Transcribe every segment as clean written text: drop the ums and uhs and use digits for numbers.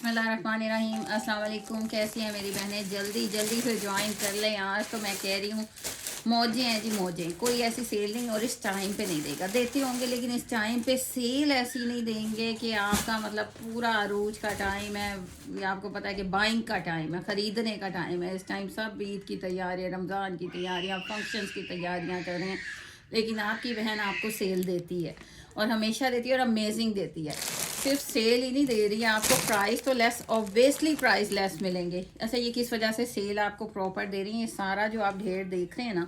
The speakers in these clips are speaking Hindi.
बिस्मिल्लाहिर्रहमानिर्रहीम। अस्सलाम वालेकुम। कैसी हैं मेरी बहनें? जल्दी जल्दी से ज्वाइन कर लें। आज तो मैं कह रही हूँ मौजें हैं जी, मौजें। कोई ऐसी सेल नहीं और इस टाइम पे नहीं देगा। देते होंगे लेकिन इस टाइम पे सेल ऐसी नहीं देंगे कि आपका मतलब पूरा अरूज का टाइम है। ये आपको पता है कि बाइंग का टाइम है, ख़रीदने का टाइम है। इस टाइम सब ईद की तैयारियाँ, रमज़ान की तैयारियाँ, फंक्शंस की तैयारियाँ कर रहे हैं। लेकिन आपकी बहन आपको सेल देती है और हमेशा देती है और अमेजिंग देती है। सिर्फ सेल ही नहीं दे रही है आपको, प्राइस तो लेस, ऑब्वियसली प्राइस लेस मिलेंगे। अच्छा, ये किस वजह से सेल आपको प्रॉपर दे रही है? ये सारा जो आप ढेर देख रहे हैं ना,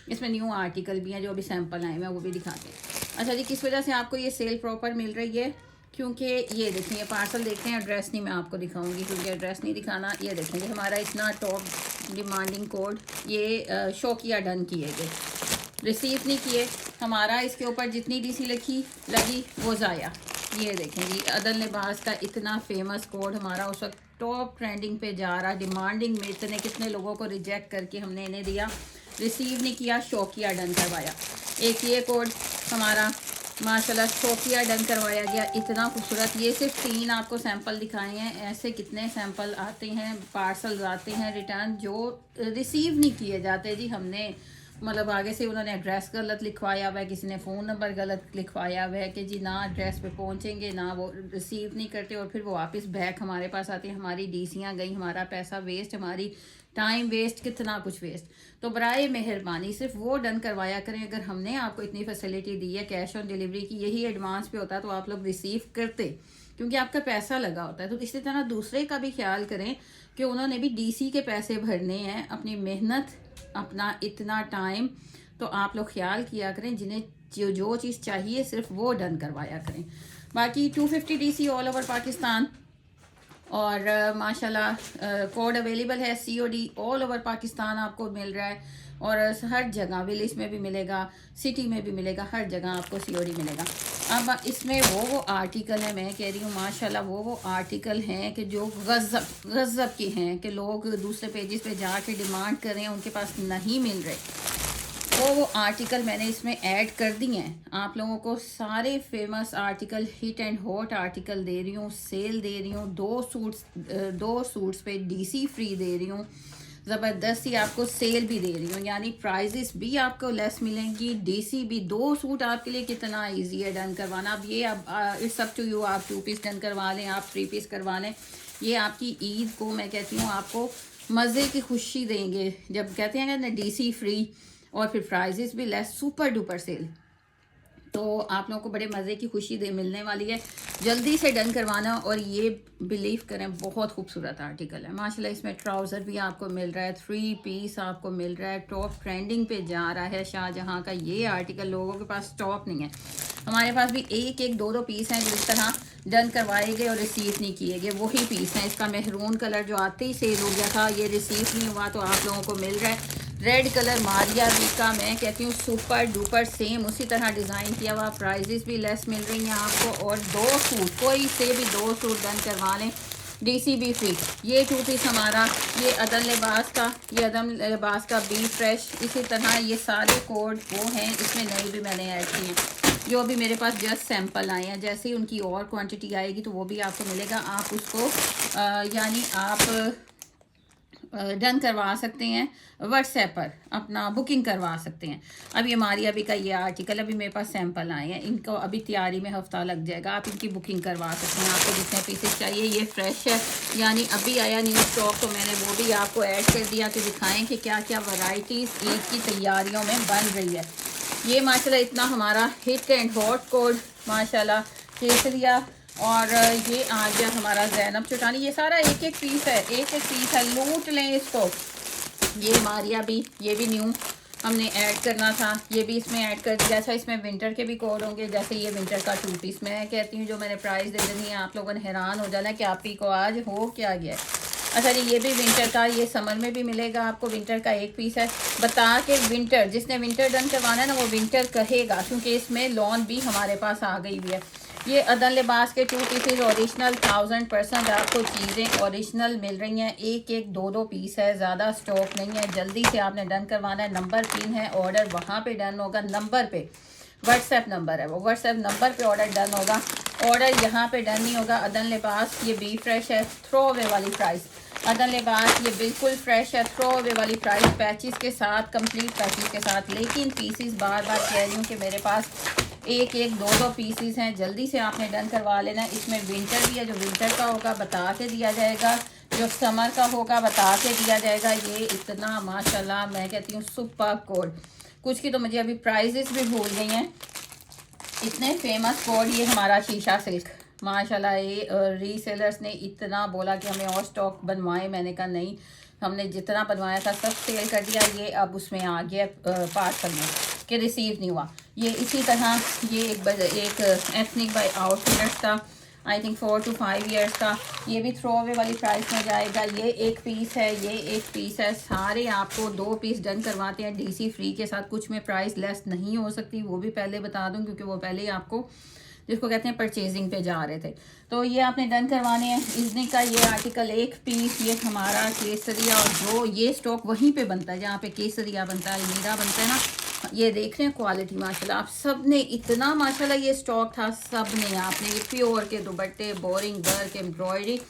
इसमें न्यू आर्टिकल भी हैं जो अभी सैंपल आए हैं, वो भी दिखाते हैं। अच्छा जी, किस वजह से आपको ये सेल प्रॉपर मिल रही है? क्योंकि ये देखें, ये पार्सल देखते हैं। एड्रेस नहीं मैं आपको दिखाऊंगी क्योंकि एड्रेस नहीं दिखाना। ये देखेंगे हमारा इतना टॉप डिमांडिंग कोड, ये शो किया, डन किए गए, रिसीव नहीं किए। हमारा इसके ऊपर जितनी डीसी लगी वो ज़ाया। ये देखें जी, अदल लिबास का इतना फेमस कोड हमारा उस वक्त टॉप ट्रेंडिंग पे जा रहा, डिमांडिंग में। इतने कितने लोगों को रिजेक्ट करके हमने इन्हें दिया, रिसीव नहीं किया, शो किया, डन करवाया। एक ये कोड हमारा माशाल्लाह शो किया, डन करवाया गया। इतना खूबसूरत। ये सिर्फ 3 आपको सैंपल दिखाए हैं। ऐसे कितने सैंपल आते हैं, पार्सल्स आते हैं रिटर्न जो रिसीव नहीं किए जाते जी। हमने मतलब आगे से उन्होंने एड्रेस गलत लिखवाया हुआ है, किसी ने फ़ोन नंबर गलत लिखवाया हुआ है कि जी ना एड्रेस पे पहुंचेंगे, ना वो रिसीव नहीं करते और फिर वो वापस बैक हमारे पास आती है। हमारी डीसियाँ गई, हमारा पैसा वेस्ट, हमारी टाइम वेस्ट, कितना कुछ वेस्ट। तो बराए मेहरबानी सिर्फ वो डन करवाया करें। अगर हमने आपको इतनी फैसिलिटी दी है कैश ऑन डिलीवरी की, यही एडवांस पे होता तो आप लोग रिसीव करते, क्योंकि आपका पैसा लगा होता है। तो इसी तरह दूसरे का भी ख्याल करें कि उन्होंने भी डीसी के पैसे भरने हैं, अपनी मेहनत, अपना इतना टाइम। तो आप लोग ख्याल किया करें, जिन्हें जो चीज़ चाहिए सिर्फ वो डन करवाया करें। बाकी 250 डीसी ऑल ओवर पाकिस्तान और माशाल्लाह कोड अवेलेबल है। सीओडी ऑल ओवर पाकिस्तान आपको मिल रहा है और हर जगह, विलेज में भी मिलेगा, सिटी में भी मिलेगा, हर जगह आपको सीओडी मिलेगा। अब इसमें वो आर्टिकल है, मैं कह रही हूँ माशाल्लाह वो आर्टिकल हैं कि जो गज़ब के हैं कि लोग दूसरे पेजेस पे जाके डिमांड कर रहे हैं, उनके पास नहीं मिल रहे। वो आर्टिकल मैंने इसमें ऐड कर दिए हैं आप लोगों को। सारे famous article, hit and hot article दे रही हूँ, सेल दे रही हूँ। 2 सूट्स पे डीसी फ्री दे रही हूँ। ज़बरदस्ती आपको सेल भी दे रही हूँ, यानी प्राइजेस भी आपको लेस मिलेंगी, डीसी भी। 2 सूट आपके लिए कितना इजी है डन करवाना। अब ये अब इट्स अप टू यू, आप 2 पीस डन करवा लें, आप 3 पीस करवा लें। ये आपकी ईद को मैं कहती हूँ आपको मज़े की खुशी देंगे। जब कहते हैं ना डीसी फ्री और फिर प्राइजेस भी लेस, सुपर डुपर सेल, तो आप लोगों को बड़े मज़े की खुशी दे मिलने वाली है। जल्दी से डन करवाना। और ये बिलीव करें बहुत खूबसूरत आर्टिकल है माशाल्लाह। इसमें ट्राउज़र भी आपको मिल रहा है, 3 पीस आपको मिल रहा है, टॉप ट्रेंडिंग पे जा रहा है शाहजहाँ का ये आर्टिकल। लोगों के पास स्टॉक नहीं है, हमारे पास भी एक 2 पीस हैं जो इस तरह डन करवाए गए और रिसीव नहीं किए गए। वही पीस हैं। इसका मेहरून कलर जो आते ही सेल हो गया था, ये रिसीव नहीं हुआ, तो आप लोगों को मिल रहा है। रेड कलर मारिया भी का मैं कहती हूँ सुपर डुपर सेम उसी तरह डिज़ाइन किया हुआ। प्राइजेस भी लेस मिल रही हैं आपको। और 2 सूट, कोई से भी 2 सूट डन करवा लें, डीसी भी फ्री। ये 2 पीस हमारा, ये अदम लिबास का, ये अदम लिबास का बी फ्रेश। इसी तरह ये सारे कोड वो हैं, इसमें नई भी मैंने ऐड की हैं जो अभी मेरे पास जस्ट सैंपल आए हैं। जैसे ही उनकी और क्वांटिटी आएगी तो वो भी आपको मिलेगा। आप उसको यानी आप डन करवा सकते हैं, व्हाट्सएप पर अपना बुकिंग करवा सकते हैं। अभी हमारी अभी का ये आर्टिकल अभी मेरे पास सैंपल आए हैं, इनको अभी तैयारी में हफ्ता लग जाएगा। आप इनकी बुकिंग करवा सकते हैं, आपको जितने पीसेस चाहिए। ये फ्रेश है, यानी अभी आया न्यू स्टॉक, तो मैंने वो भी आपको ऐड कर दिया कि दिखाएं कि क्या क्या वैरायटीज़ ईद की तैयारियों में बन रही है। ये माशाल्लाह इतना हमारा हिट एंड हॉट कोड माशाल्लाह केसरिया। और ये आ गया हमारा ज़ैनब चुटानी। ये सारा एक पीस है, एक पीस है, लूट लें इसको। ये मारिया भी, ये भी न्यू हमने ऐड करना था, ये भी इसमें ऐड कर दिया। अच्छा, इसमें विंटर के भी कोड होंगे। जैसे ये विंटर का 2 पीस मैं कहती हूँ, जो मैंने प्राइस दे देनी है, आप लोगों ने हैरान हो जाना कि आप ही को आज हो क्या गया है। अच्छा जी, ये भी विंटर का, ये समर में भी मिलेगा आपको। विंटर का 1 पीस है। बता के विंटर, जिसने विंटर डन करवाना है ना, वो विंटर कहेगा, क्योंकि इसमें लॉन भी हमारे पास आ गई हुई है। ये अदन लिबास के 2 पीसेज ओरिजिनल 1000% आपको चीज़ें ओरिजिनल मिल रही हैं। एक 2 पीस है, ज़्यादा स्टॉक नहीं है। जल्दी से आपने डन करवाना है। नंबर 3 है, ऑर्डर वहाँ पे डन होगा। नंबर पे व्हाट्सएप नंबर है, वो व्हाट्सएप नंबर पे ऑर्डर डन होगा। ऑर्डर यहाँ पे डन नहीं होगा। अदन लिबास ये बी फ्रेश है, थ्रो अवे वाली प्राइस। अदन लिबास ये बिल्कुल फ्रेश है, थ्रो अवे वाली प्राइस, पैचेस के साथ, कंप्लीट पैचेस के साथ। लेकिन पीसीस बार बार कह रही हूँ कि मेरे पास एक एक दो दो पीसीस हैं, जल्दी से आपने डन करवा लेना। इसमें विंटर भी है, जो विंटर का होगा बता के दिया जाएगा, जो समर का होगा बता के दिया जाएगा। ये इतना माशाल्लाह मैं कहती हूँ सुपर कोड। कुछ की तो मुझे अभी प्राइजेस भी भूल गई हैं, इतने फेमस कोड। ये हमारा शीशा सिल्क माशाल्लाह, ये रीसेलर्स ने इतना बोला कि हमें और स्टॉक बनवाएं। मैंने कहा नहीं, हमने जितना बनवाया था सब सेल कर दिया। ये अब उसमें आ गया पार्सल में कि रिसीव नहीं हुआ। ये इसी तरह ये एक एथनिक बाय आउटफिटर्स था, आई थिंक 4 to 5 ईयर्स का। ये भी थ्रो अवे वाली प्राइस में जाएगा। ये एक पीस है, ये एक पीस है। सारे आपको 2 पीस डन करवाते हैं डीसी फ्री के साथ। कुछ में प्राइस लेस नहीं हो सकती, वो भी पहले बता दूं, क्योंकि वो पहले ही आपको जिसको कहते हैं परचेजिंग पे जा रहे थे। तो ये आपने डन करवाने हैं। इजनी का ये आर्टिकल एक पीस, ये हमारा केसरिया, और जो ये स्टॉक वहीं पे बनता है जहाँ पे केसरिया बनता है, अलमीरा बनता है ना। ये देख रहे हैं क्वालिटी माशाल्लाह, आप सब ने इतना माशाल्लाह ये स्टॉक था, सब ने आपने ये प्योर के दुपट्टे, बोरिंग वर्क, एम्ब्रॉयडरी,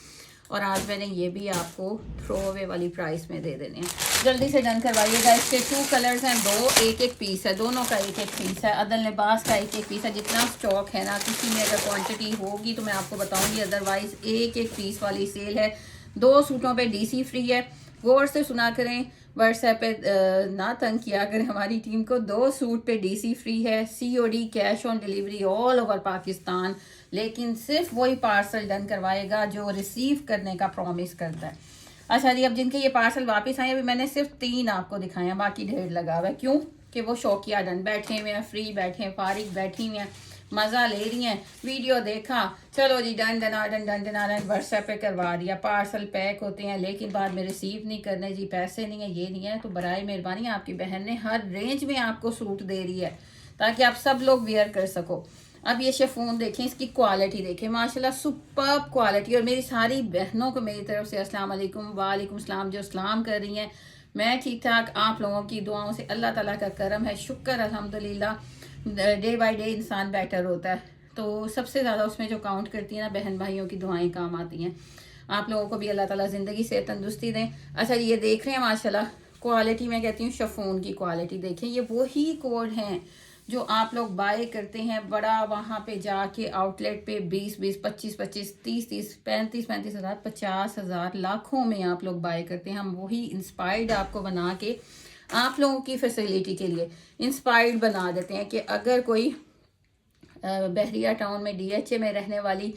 और आज मैंने ये भी आपको थ्रो अवे वाली प्राइस में दे देने हैं। जल्दी से डन करवाइएगा। इसके 2 कलर्स हैं, 2 एक एक पीस है, दोनों का एक एक पीस है। अदल लिबास का एक एक पीस है। जितना स्टॉक है ना, किसी में अगर क्वांटिटी होगी तो मैं आपको बताऊंगी, अदरवाइज एक एक पीस वाली सेल है। 2 सूटों पे डीसी फ्री है। गौर से सुना करें, व्हाट्सएप पे ना तंग किया करें हमारी टीम को। 2 सूट पे डीसी फ्री है, COD cash on delivery all over Pakistan. लेकिन सिर्फ वही पार्सल डन करवाएगा जो रिसीव करने का प्रॉमिस करता है। अच्छा जी, अब जिनके ये पार्सल वापस आए, अभी मैंने सिर्फ 3 आपको दिखाए हैं, बाकी ढेर लगा हुआ है। क्यों कि वो शौकिया डन बैठे हुए हैं, फ्री बैठे हैं, फारिग बैठी हुई हैं, मज़ा ले रही हैं, वीडियो देखा, चलो जी डन डन व्हाट्सएप पे करवा दिया। पार्सल पैक होते हैं लेकिन बाद में रिसीव नहीं करने जी, पैसे नहीं है, ये नहीं है। तो बराए मेहरबानी आपकी बहन ने हर रेंज में आपको सूट दे रही है ताकि आप सब लोग वेयर कर सको। अब ये शिफॉन देखें, इसकी क्वालिटी देखें माशाल्लाह, सुपर्ब क्वालिटी। और मेरी सारी बहनों को मेरी तरफ से अस्सलाम वालेकुम, वालेकुम सलाम, जो सलाम कर रही हैं। मैं ठीक ठाक, आप लोगों की दुआओं से अल्लाह ताला का करम है, शुक्र अल्हम्दुलिल्लाह। डे बाय डे इंसान बेटर होता है, तो सबसे ज़्यादा उसमें जो काउंट करती है ना, बहन भाइयों की दुआएं काम आती हैं। आप लोगों को भी अल्लाह ताला ज़िंदगी से तंदुरुस्ती दें। अच्छा ये देख रहे हैं माशाल्लाह क्वालिटी, मैं कहती हूँ शिफॉन की क्वालिटी देखें। ये वही कोड हैं जो आप लोग बाय करते हैं बड़ा वहाँ पे जाके आउटलेट पे 20-20, 25-25, 30-30, 35-35 हज़ार, 50 हज़ार, लाखों में आप लोग बाय करते हैं। हम वही इंस्पायर्ड आपको बना के आप लोगों की फैसिलिटी के लिए इंस्पायर्ड बना देते हैं कि अगर कोई बहरिया टाउन में DHA में रहने वाली,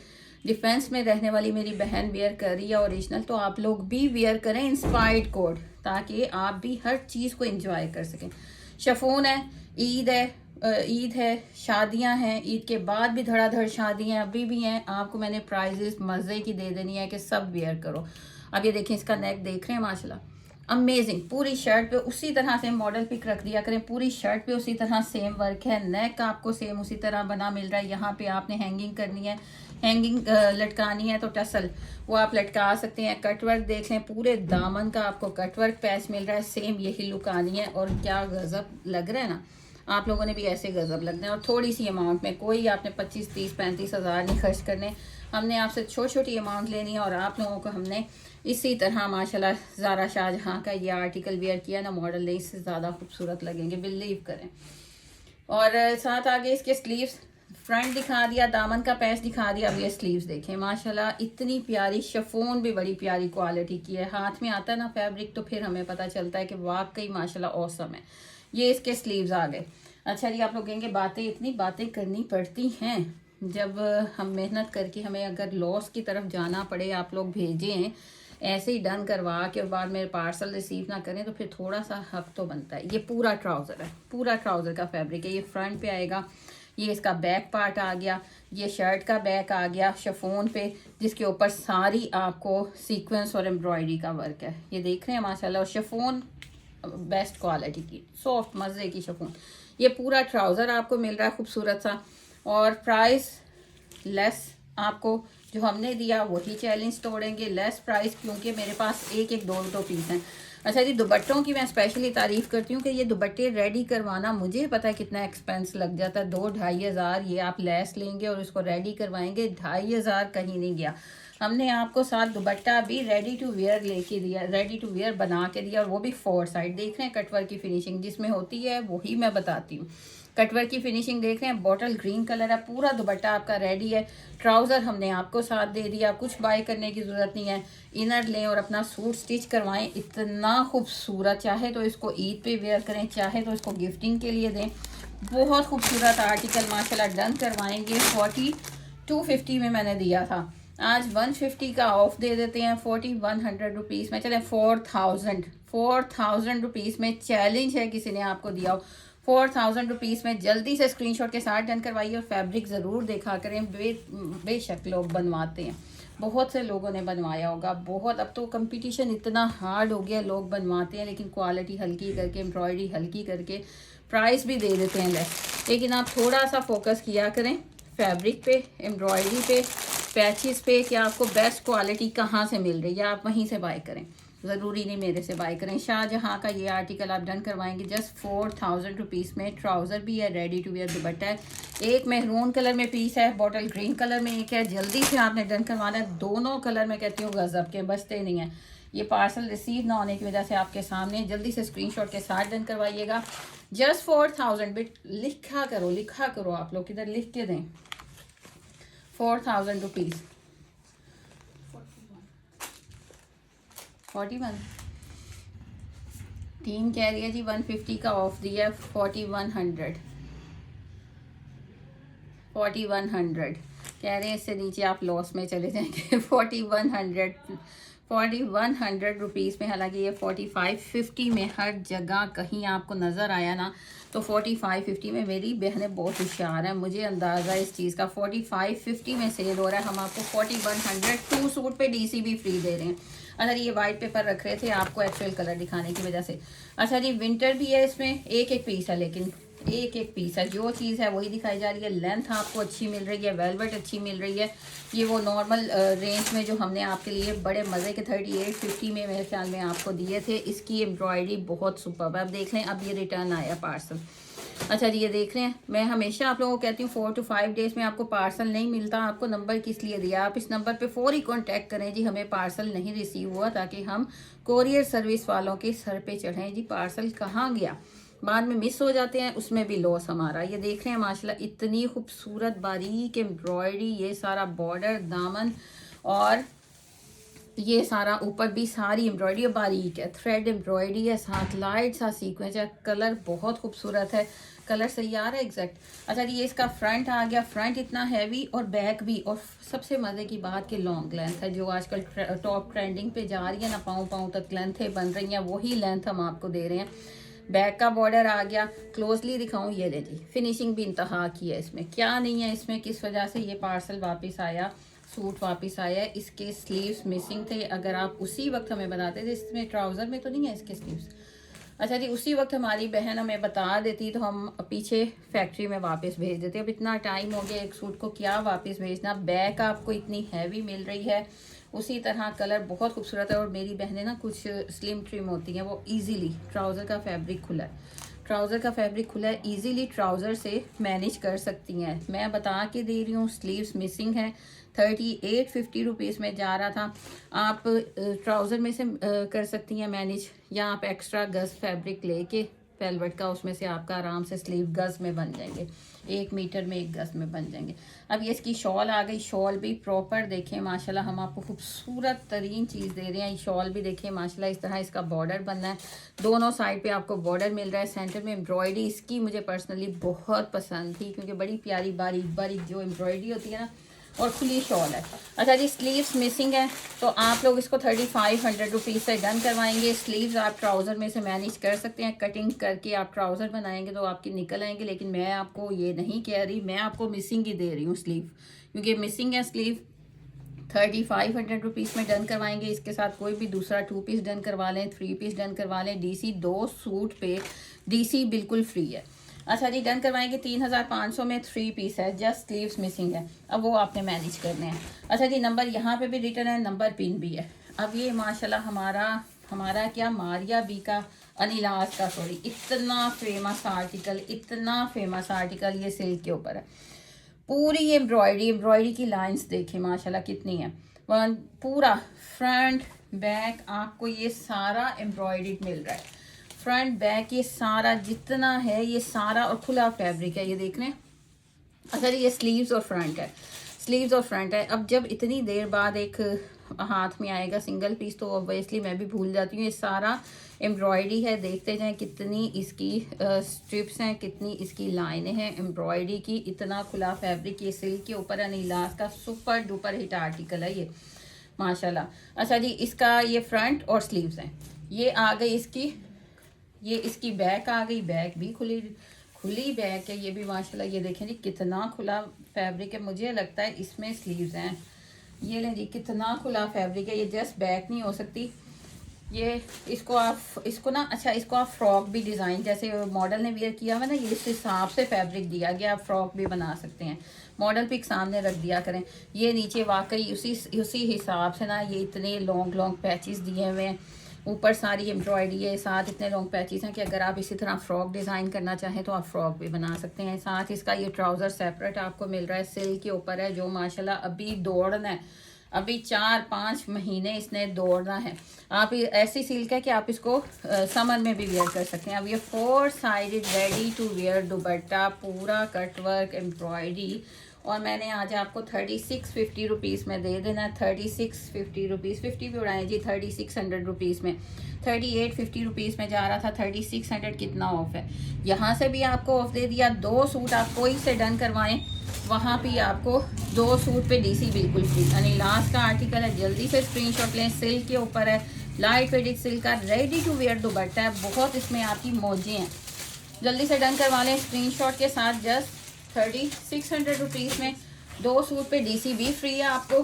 डिफेंस में रहने वाली मेरी बहन वेयर कर रही है ओरिजिनल, तो आप लोग भी वेयर करें इंस्पायर्ड कोड, ताकि आप भी हर चीज़ को एंजॉय कर सकें। शिफॉन है, ईद है, शादियां हैं, ईद के बाद भी धड़ाधड़ शादियां अभी भी हैं। आपको मैंने प्राइजेस मज़े की दे देनी है कि सब वेयर करो। अब ये देखें, इसका नेक देख रहे हैं माशाल्लाह, अमेजिंग। पूरी शर्ट पे उसी तरह से मॉडल पिक रख दिया करें, पूरी शर्ट पे उसी तरह सेम वर्क है, नेक आपको सेम उसी तरह बना मिल रहा है। यहाँ पे आपने हैंगिंग करनी है, हैंगिंग लटकानी है तो टसल वो आप लटका सकते हैं। कटवर्क देख लें, पूरे दामन का आपको कटवर्क पैच मिल रहा है, सेम यही लुक आनी है। और क्या गजब लग रहा है ना, आप लोगों ने भी ऐसे गजब लगना है। और थोड़ी सी अमाउंट में, कोई आपने 25, 30, 35 हज़ार नहीं खर्च करने। हमने आपसे छोटी छोटी अमाउंट लेनी है और आप लोगों को हमने इसी तरह माशाल्लाह ज़ारा शाहजहाँ का ये आर्टिकल वेयर किया ना, मॉडल ने इससे ज़्यादा खूबसूरत लगेंगे, बिलीव करें। और साथ आगे इसके स्लीव्स, फ्रंट दिखा दिया, दामन का पैच दिखा दिया। अब ये स्लीव्स देखें माशाल्लाह, इतनी प्यारी। शिफॉन भी बड़ी प्यारी क्वालिटी की है, हाथ में आता है ना फैब्रिक तो फिर हमें पता चलता है कि वाकई माशाल्लाह औसम है। ये इसके स्लीव्स आ गए। अच्छा जी, आप लोग कहेंगे बातें, इतनी बातें करनी पड़ती हैं जब हम मेहनत करके हमें अगर लॉस की तरफ जाना पड़े, आप लोग भेजें ऐसे ही डन करवा के और बाद में पार्सल रिसीव ना करें तो फिर थोड़ा सा हक तो बनता है। ये पूरा ट्राउज़र है, पूरा ट्राउज़र का फैब्रिक है। ये फ्रंट पे आएगा, ये इसका बैक पार्ट आ गया, ये शर्ट का बैक आ गया शिफॉन पे, जिसके ऊपर सारी आपको सीक्वेंस और एम्ब्रॉयडरी का वर्क है। ये देख रहे हैं माशाल्लाह, और शिफॉन बेस्ट क्वालिटी की, सॉफ्ट मज़े की शिफॉन। ये पूरा ट्राउज़र आपको मिल रहा है खूबसूरत सा, और प्राइस लेस आपको जो हमने दिया वही चैलेंज तोड़ेंगे, लेस प्राइस, क्योंकि मेरे पास एक एक दो दो पीस हैं। अच्छा जी, दुपट्टों की मैं स्पेशली तारीफ़ करती हूँ कि ये दुपट्टे रेडी करवाना मुझे पता है कितना एक्सपेंस लग जाता है, 2-2.5 हज़ार ये आप लेस लेंगे और इसको रेडी करवाएंगे, 2.5 हज़ार कहीं नहीं गया। हमने आपको साथ दुपट्टा भी रेडी टू वेयर लेके दिया, रेडी टू वेयर बना के दिया, और वो भी 4 साइड। देख रहे हैं कटवर्क की फिनिशिंग जिसमें होती है वही मैं बताती हूँ। कटवर्क की फिनिशिंग देख रहे हैं, बॉटल ग्रीन कलर है, पूरा दुपट्टा आपका रेडी है। ट्राउज़र हमने आपको साथ दे दिया, कुछ बाय करने की ज़रूरत नहीं है। इनर लें और अपना सूट स्टिच करवाएं, इतना खूबसूरत, चाहे तो इसको ईद पे वेयर करें, चाहे तो इसको गिफ्टिंग के लिए दें। बहुत खूबसूरत आर्टिकल माशाल्लाह, डन करवाएंगे। 4250 में मैंने दिया था, आज 150 का ऑफ दे देते हैं, 4100 रुपीज़ में। चले 4000 रुपीज़ में चैलेंज है, किसी ने आपको दिया हो 4000 रुपीज़ में, जल्दी से स्क्रीनशॉट के साथ डन करवाइए और फैब्रिक ज़रूर देखा करें। बेशक लोग बनवाते हैं, बहुत से लोगों ने बनवाया होगा, बहुत। अब तो कंपटीशन इतना हार्ड हो गया, लोग बनवाते हैं लेकिन क्वालिटी हल्की करके, एम्ब्रॉयडरी हल्की करके प्राइस भी दे देते हैं लेस। लेकिन आप थोड़ा सा फोकस किया करें फैब्रिक पे, एम्ब्रॉयडरी पे, पैचेस पे, कि आपको बेस्ट क्वालिटी कहाँ से मिल रही है, आप वहीं से बाय करें, ज़रूरी नहीं मेरे से बाय करें। शाहजहाँ का ये आर्टिकल आप डन करवाएंगे जस्ट 4000 रुपीज़ में। ट्राउज़र भी है, रेडी टू वेयर दुपट्टा है। एक मेहरून कलर में पीस है, बॉटल ग्रीन कलर में एक है। जल्दी से आपने डन करवाना है, दोनों कलर में कहती हूँ गजब के, बचते नहीं हैं। ये पार्सल रिसीव ना होने की वजह से आपके सामने, जल्दी से स्क्रीनशॉट के साथ डन करवाइएगा। जस्ट 4000, बिट लिखा करो आप लोग, किधर लिख के दें, 4000 रुपीज़। 41 टीम कह रही है जी 150 का ऑफ दिया, 4100 कह रहे हैं, इससे नीचे आप लॉस में चले जाएंगे। 4100 रुपीज़ में, हालांकि ये 4550 में हर जगह कहीं आपको नज़र आया ना, तो 4550 में मेरी बहनें बहुत होशियार हैं, मुझे अंदाज़ा इस चीज़ का। 4550 में सेल हो रहा है, हम आपको 4100 2 सूट पे डीसी भी फ्री दे रहे हैं। अच्छा जी, ये वाइट पेपर रख रहे थे आपको एक्चुअल कलर दिखाने की वजह से। अच्छा जी, विंटर भी है, इसमें एक एक पीस है, लेकिन एक एक पीस है, जो चीज़ है वही दिखाई जा रही है। लेंथ आपको अच्छी मिल रही है, वेलवेट अच्छी मिल रही है। ये वो नॉर्मल रेंज में जो हमने आपके लिए बड़े मज़े के 3850 में मेरे ख्याल में आपको दिए थे, इसकी एम्ब्रॉयडरी बहुत सुपर है। अब देख लें, अब ये रिटर्न आया पार्सल। अच्छा जी, ये देख रहे हैं, मैं हमेशा आप लोगों को कहती हूँ 4 to 5 डेज़ में आपको पार्सल नहीं मिलता। आपको नंबर किस लिए दिया, आप इस नंबर पे फौरी कांटेक्ट करें जी, हमें पार्सल नहीं रिसीव हुआ, ताकि हम कोरियर सर्विस वालों के सर पे चढ़ें जी पार्सल कहाँ गया। बाद में मिस हो जाते हैं, उसमें भी लॉस हमारा। ये देख रहे हैं माशाल्लाह, इतनी खूबसूरत बारीक एम्ब्रॉयडरी, ये सारा बॉर्डर, दामन और ये सारा ऊपर भी सारी एम्ब्रॉयडरी बारीक है, थ्रेड एम्ब्रॉयडरी है, साथ लाइट सा सीक्वेंस है। कलर बहुत खूबसूरत है, कलर सही आ रहा है एग्जैक्ट। अच्छा जी, ये इसका फ्रंट आ गया, फ्रंट इतना हैवी और बैक भी, और सबसे मज़े की बात कि लॉन्ग लेंथ है, जो आजकल टॉप ट्रेंडिंग पे जा रही है ना, पाँव तक लेंथें बन रही हैं, वही लेंथ हम आपको दे रहे हैं। बैक का बॉर्डर आ गया, क्लोजली दिखाऊं, ये ले जी, फिनिशिंग भी इंतहा की है, इसमें क्या नहीं है, इसमें किस वजह से ये पार्सल वापस आया, सूट वापस आया। इसके स्लीव्स मिसिंग थे, अगर आप उसी वक्त हमें बताते थे, इसमें ट्राउज़र में तो नहीं है इसके स्लीव्स। अच्छा जी, उसी वक्त हमारी बहन हमें बता देती तो हम पीछे फैक्ट्री में वापस भेज देते। अब इतना टाइम हो गया, एक सूट को क्या वापस भेजना। बैक आपको इतनी हैवी मिल रही है, उसी तरह कलर बहुत खूबसूरत है। और मेरी बहनें ना कुछ स्लिम ट्रिम होती हैं, वो इजीली, ट्राउज़र का फैब्रिक खुला है, ट्राउज़र का फैब्रिक खुला है, इजीली ट्राउज़र से मैनेज कर सकती हैं। मैं बता के दे रही हूँ, स्लीव्स मिसिंग है, 3850 रुपीज़ में जा रहा था। आप ट्राउज़र में से कर सकती हैं मैनेज, या आप एक्स्ट्रा गज़ फैब्रिक लेके वेलवेट का, उसमें से आपका आराम से स्लीव गज़ में बन जाएंगे, 1 मीटर में 1 गज़ में बन जाएंगे। अब ये इसकी शॉल आ गई, शॉल भी प्रॉपर देखें माशाल्लाह, हम आपको खूबसूरत तरीन चीज़ दे रहे हैं। शॉल भी देखें माशाल्लाह, इस तरह इसका बॉर्डर बनना है, दोनों साइड पे आपको बॉर्डर मिल रहा है। सेंटर में एम्ब्रॉयडरी इसकी मुझे पर्सनली बहुत पसंद थी, क्योंकि बड़ी प्यारी बारीक बारीक जो एम्ब्रॉयडरी होती है ना, और खुली शॉल है। अच्छा जी, स्लीव्स मिसिंग है, तो आप लोग इसको 3500 रुपीज़ से डन करवाएंगे। स्लीव्स आप ट्राउज़र में से मैनेज कर सकते हैं, कटिंग करके आप ट्राउज़र बनाएंगे तो आपके निकल आएंगे, लेकिन मैं आपको ये नहीं कह रही, मैं आपको मिसिंग ही दे रही हूँ स्लीव, क्योंकि मिसिंग है स्लीव। 3500 रुपीज़ में डन करवाएंगे। इसके साथ कोई भी दूसरा 2 पीस डन करवा लें, 3 पीस डन करवा लें, डीसी 2 सूट पे डीसी बिल्कुल फ्री है। अच्छा जी, डन करवाएंगे। 3500 में 3 पीस है, जस्ट स्लीव्स मिसिंग है, अब वो आपने मैनेज करने हैं। अच्छा जी, नंबर यहाँ पे भी रिटर्न है, नंबर पिन भी है। अब ये माशाल्लाह हमारा क्या मारिया बी का, अनिलास का सॉरी, इतना फेमस आर्टिकल, इतना फेमस आर्टिकल ये सिल्क के ऊपर है। पूरी एम्ब्रॉयडरी की लाइंस देखिए माशाल्लाह कितनी है। पूरा फ्रंट बैक आपको ये सारा एम्ब्रॉयडरी मिल रहा है, फ्रंट बैक ये सारा जितना है ये सारा, और खुला फैब्रिक है ये देख रहे हैं। अच्छा ये स्लीव्स और फ्रंट है, स्लीव्स और फ्रंट है। अब जब इतनी देर बाद एक हाथ में आएगा सिंगल पीस तो ऑब्वियसली मैं भी भूल जाती हूँ। ये सारा एम्ब्रॉयडरी है, देखते जाएं कितनी इसकी स्ट्रिप्स हैं, कितनी इसकी लाइनें हैं एम्ब्रॉयडरी की। इतना खुला फैब्रिक, ये सिल्क के ऊपर अनीलास का सुपर डुपर हिट आर्टिकल है ये माशाल्लाह। अच्छा जी, इसका ये फ्रंट और स्लीव्स हैं। ये आ गई इसकी, ये इसकी बैक आ गई, बैक भी खुली बैक है ये भी माशाल्लाह। ये देखें जी कितना खुला फैब्रिक है, मुझे लगता है इसमें स्लीव्स हैं। ये लें जी कितना खुला फैब्रिक है, ये जस्ट बैक नहीं हो सकती ये। इसको ना, अच्छा इसको आप फ्रॉक भी डिज़ाइन, जैसे मॉडल ने वियर किया हुआ ना, ये इस हिसाब से फैब्रिक दिया गया, आप फ्रॉक भी बना सकते हैं। मॉडल पिक सामने रख दिया करें। ये नीचे वाकई उसी हिसाब से ना ये इतने लॉन्ग पैचेस दिए हुए हैं, ऊपर सारी एम्ब्रॉयडरी है, साथ इतने लॉन्ग पैचेस हैं कि अगर आप इसी तरह फ्रॉक डिज़ाइन करना चाहें तो आप फ्रॉक भी बना सकते हैं। साथ इसका ये ट्राउज़र सेपरेट आपको मिल रहा है, सिल्क के ऊपर है, जो माशाल्लाह अभी दौड़ना है, अभी 4-5 महीने इसने दौड़ना है। आप ऐसी सिल्क है कि आप इसको समर में भी वेयर कर सकते हैं। अब ये 4 sided ready to wear dupatta, पूरा कटवर्क एम्ब्रॉयडरी, और मैंने आज आपको 3650 रुपीज़ में दे देना है। 3650 रुपीज़, 50 भी उड़ाएं जी, 3600 रुपीज़ में, 3850 रुपीज़ में जा रहा था, 3600 कितना ऑफ है। यहाँ से भी आपको ऑफ दे दिया। 2 सूट आप कोई से डन करवाएं, वहाँ भी आपको 2 सूट पे डीसी बिल्कुल फ्री। अनीलास का आर्टिकल है, जल्दी से स्क्रीनशॉट लें, सिल्क के ऊपर है, लाइट वेटेड सिल्क का रेडी टू वेयर दुपट्टा है, बहुत इसमें आपकी मौजें हैं। जल्दी से डन करवा लें स्क्रीनशॉट के साथ। जस्ट 3600 रुपीज़ में 2 सूट पे डीसी भी फ्री है आपको,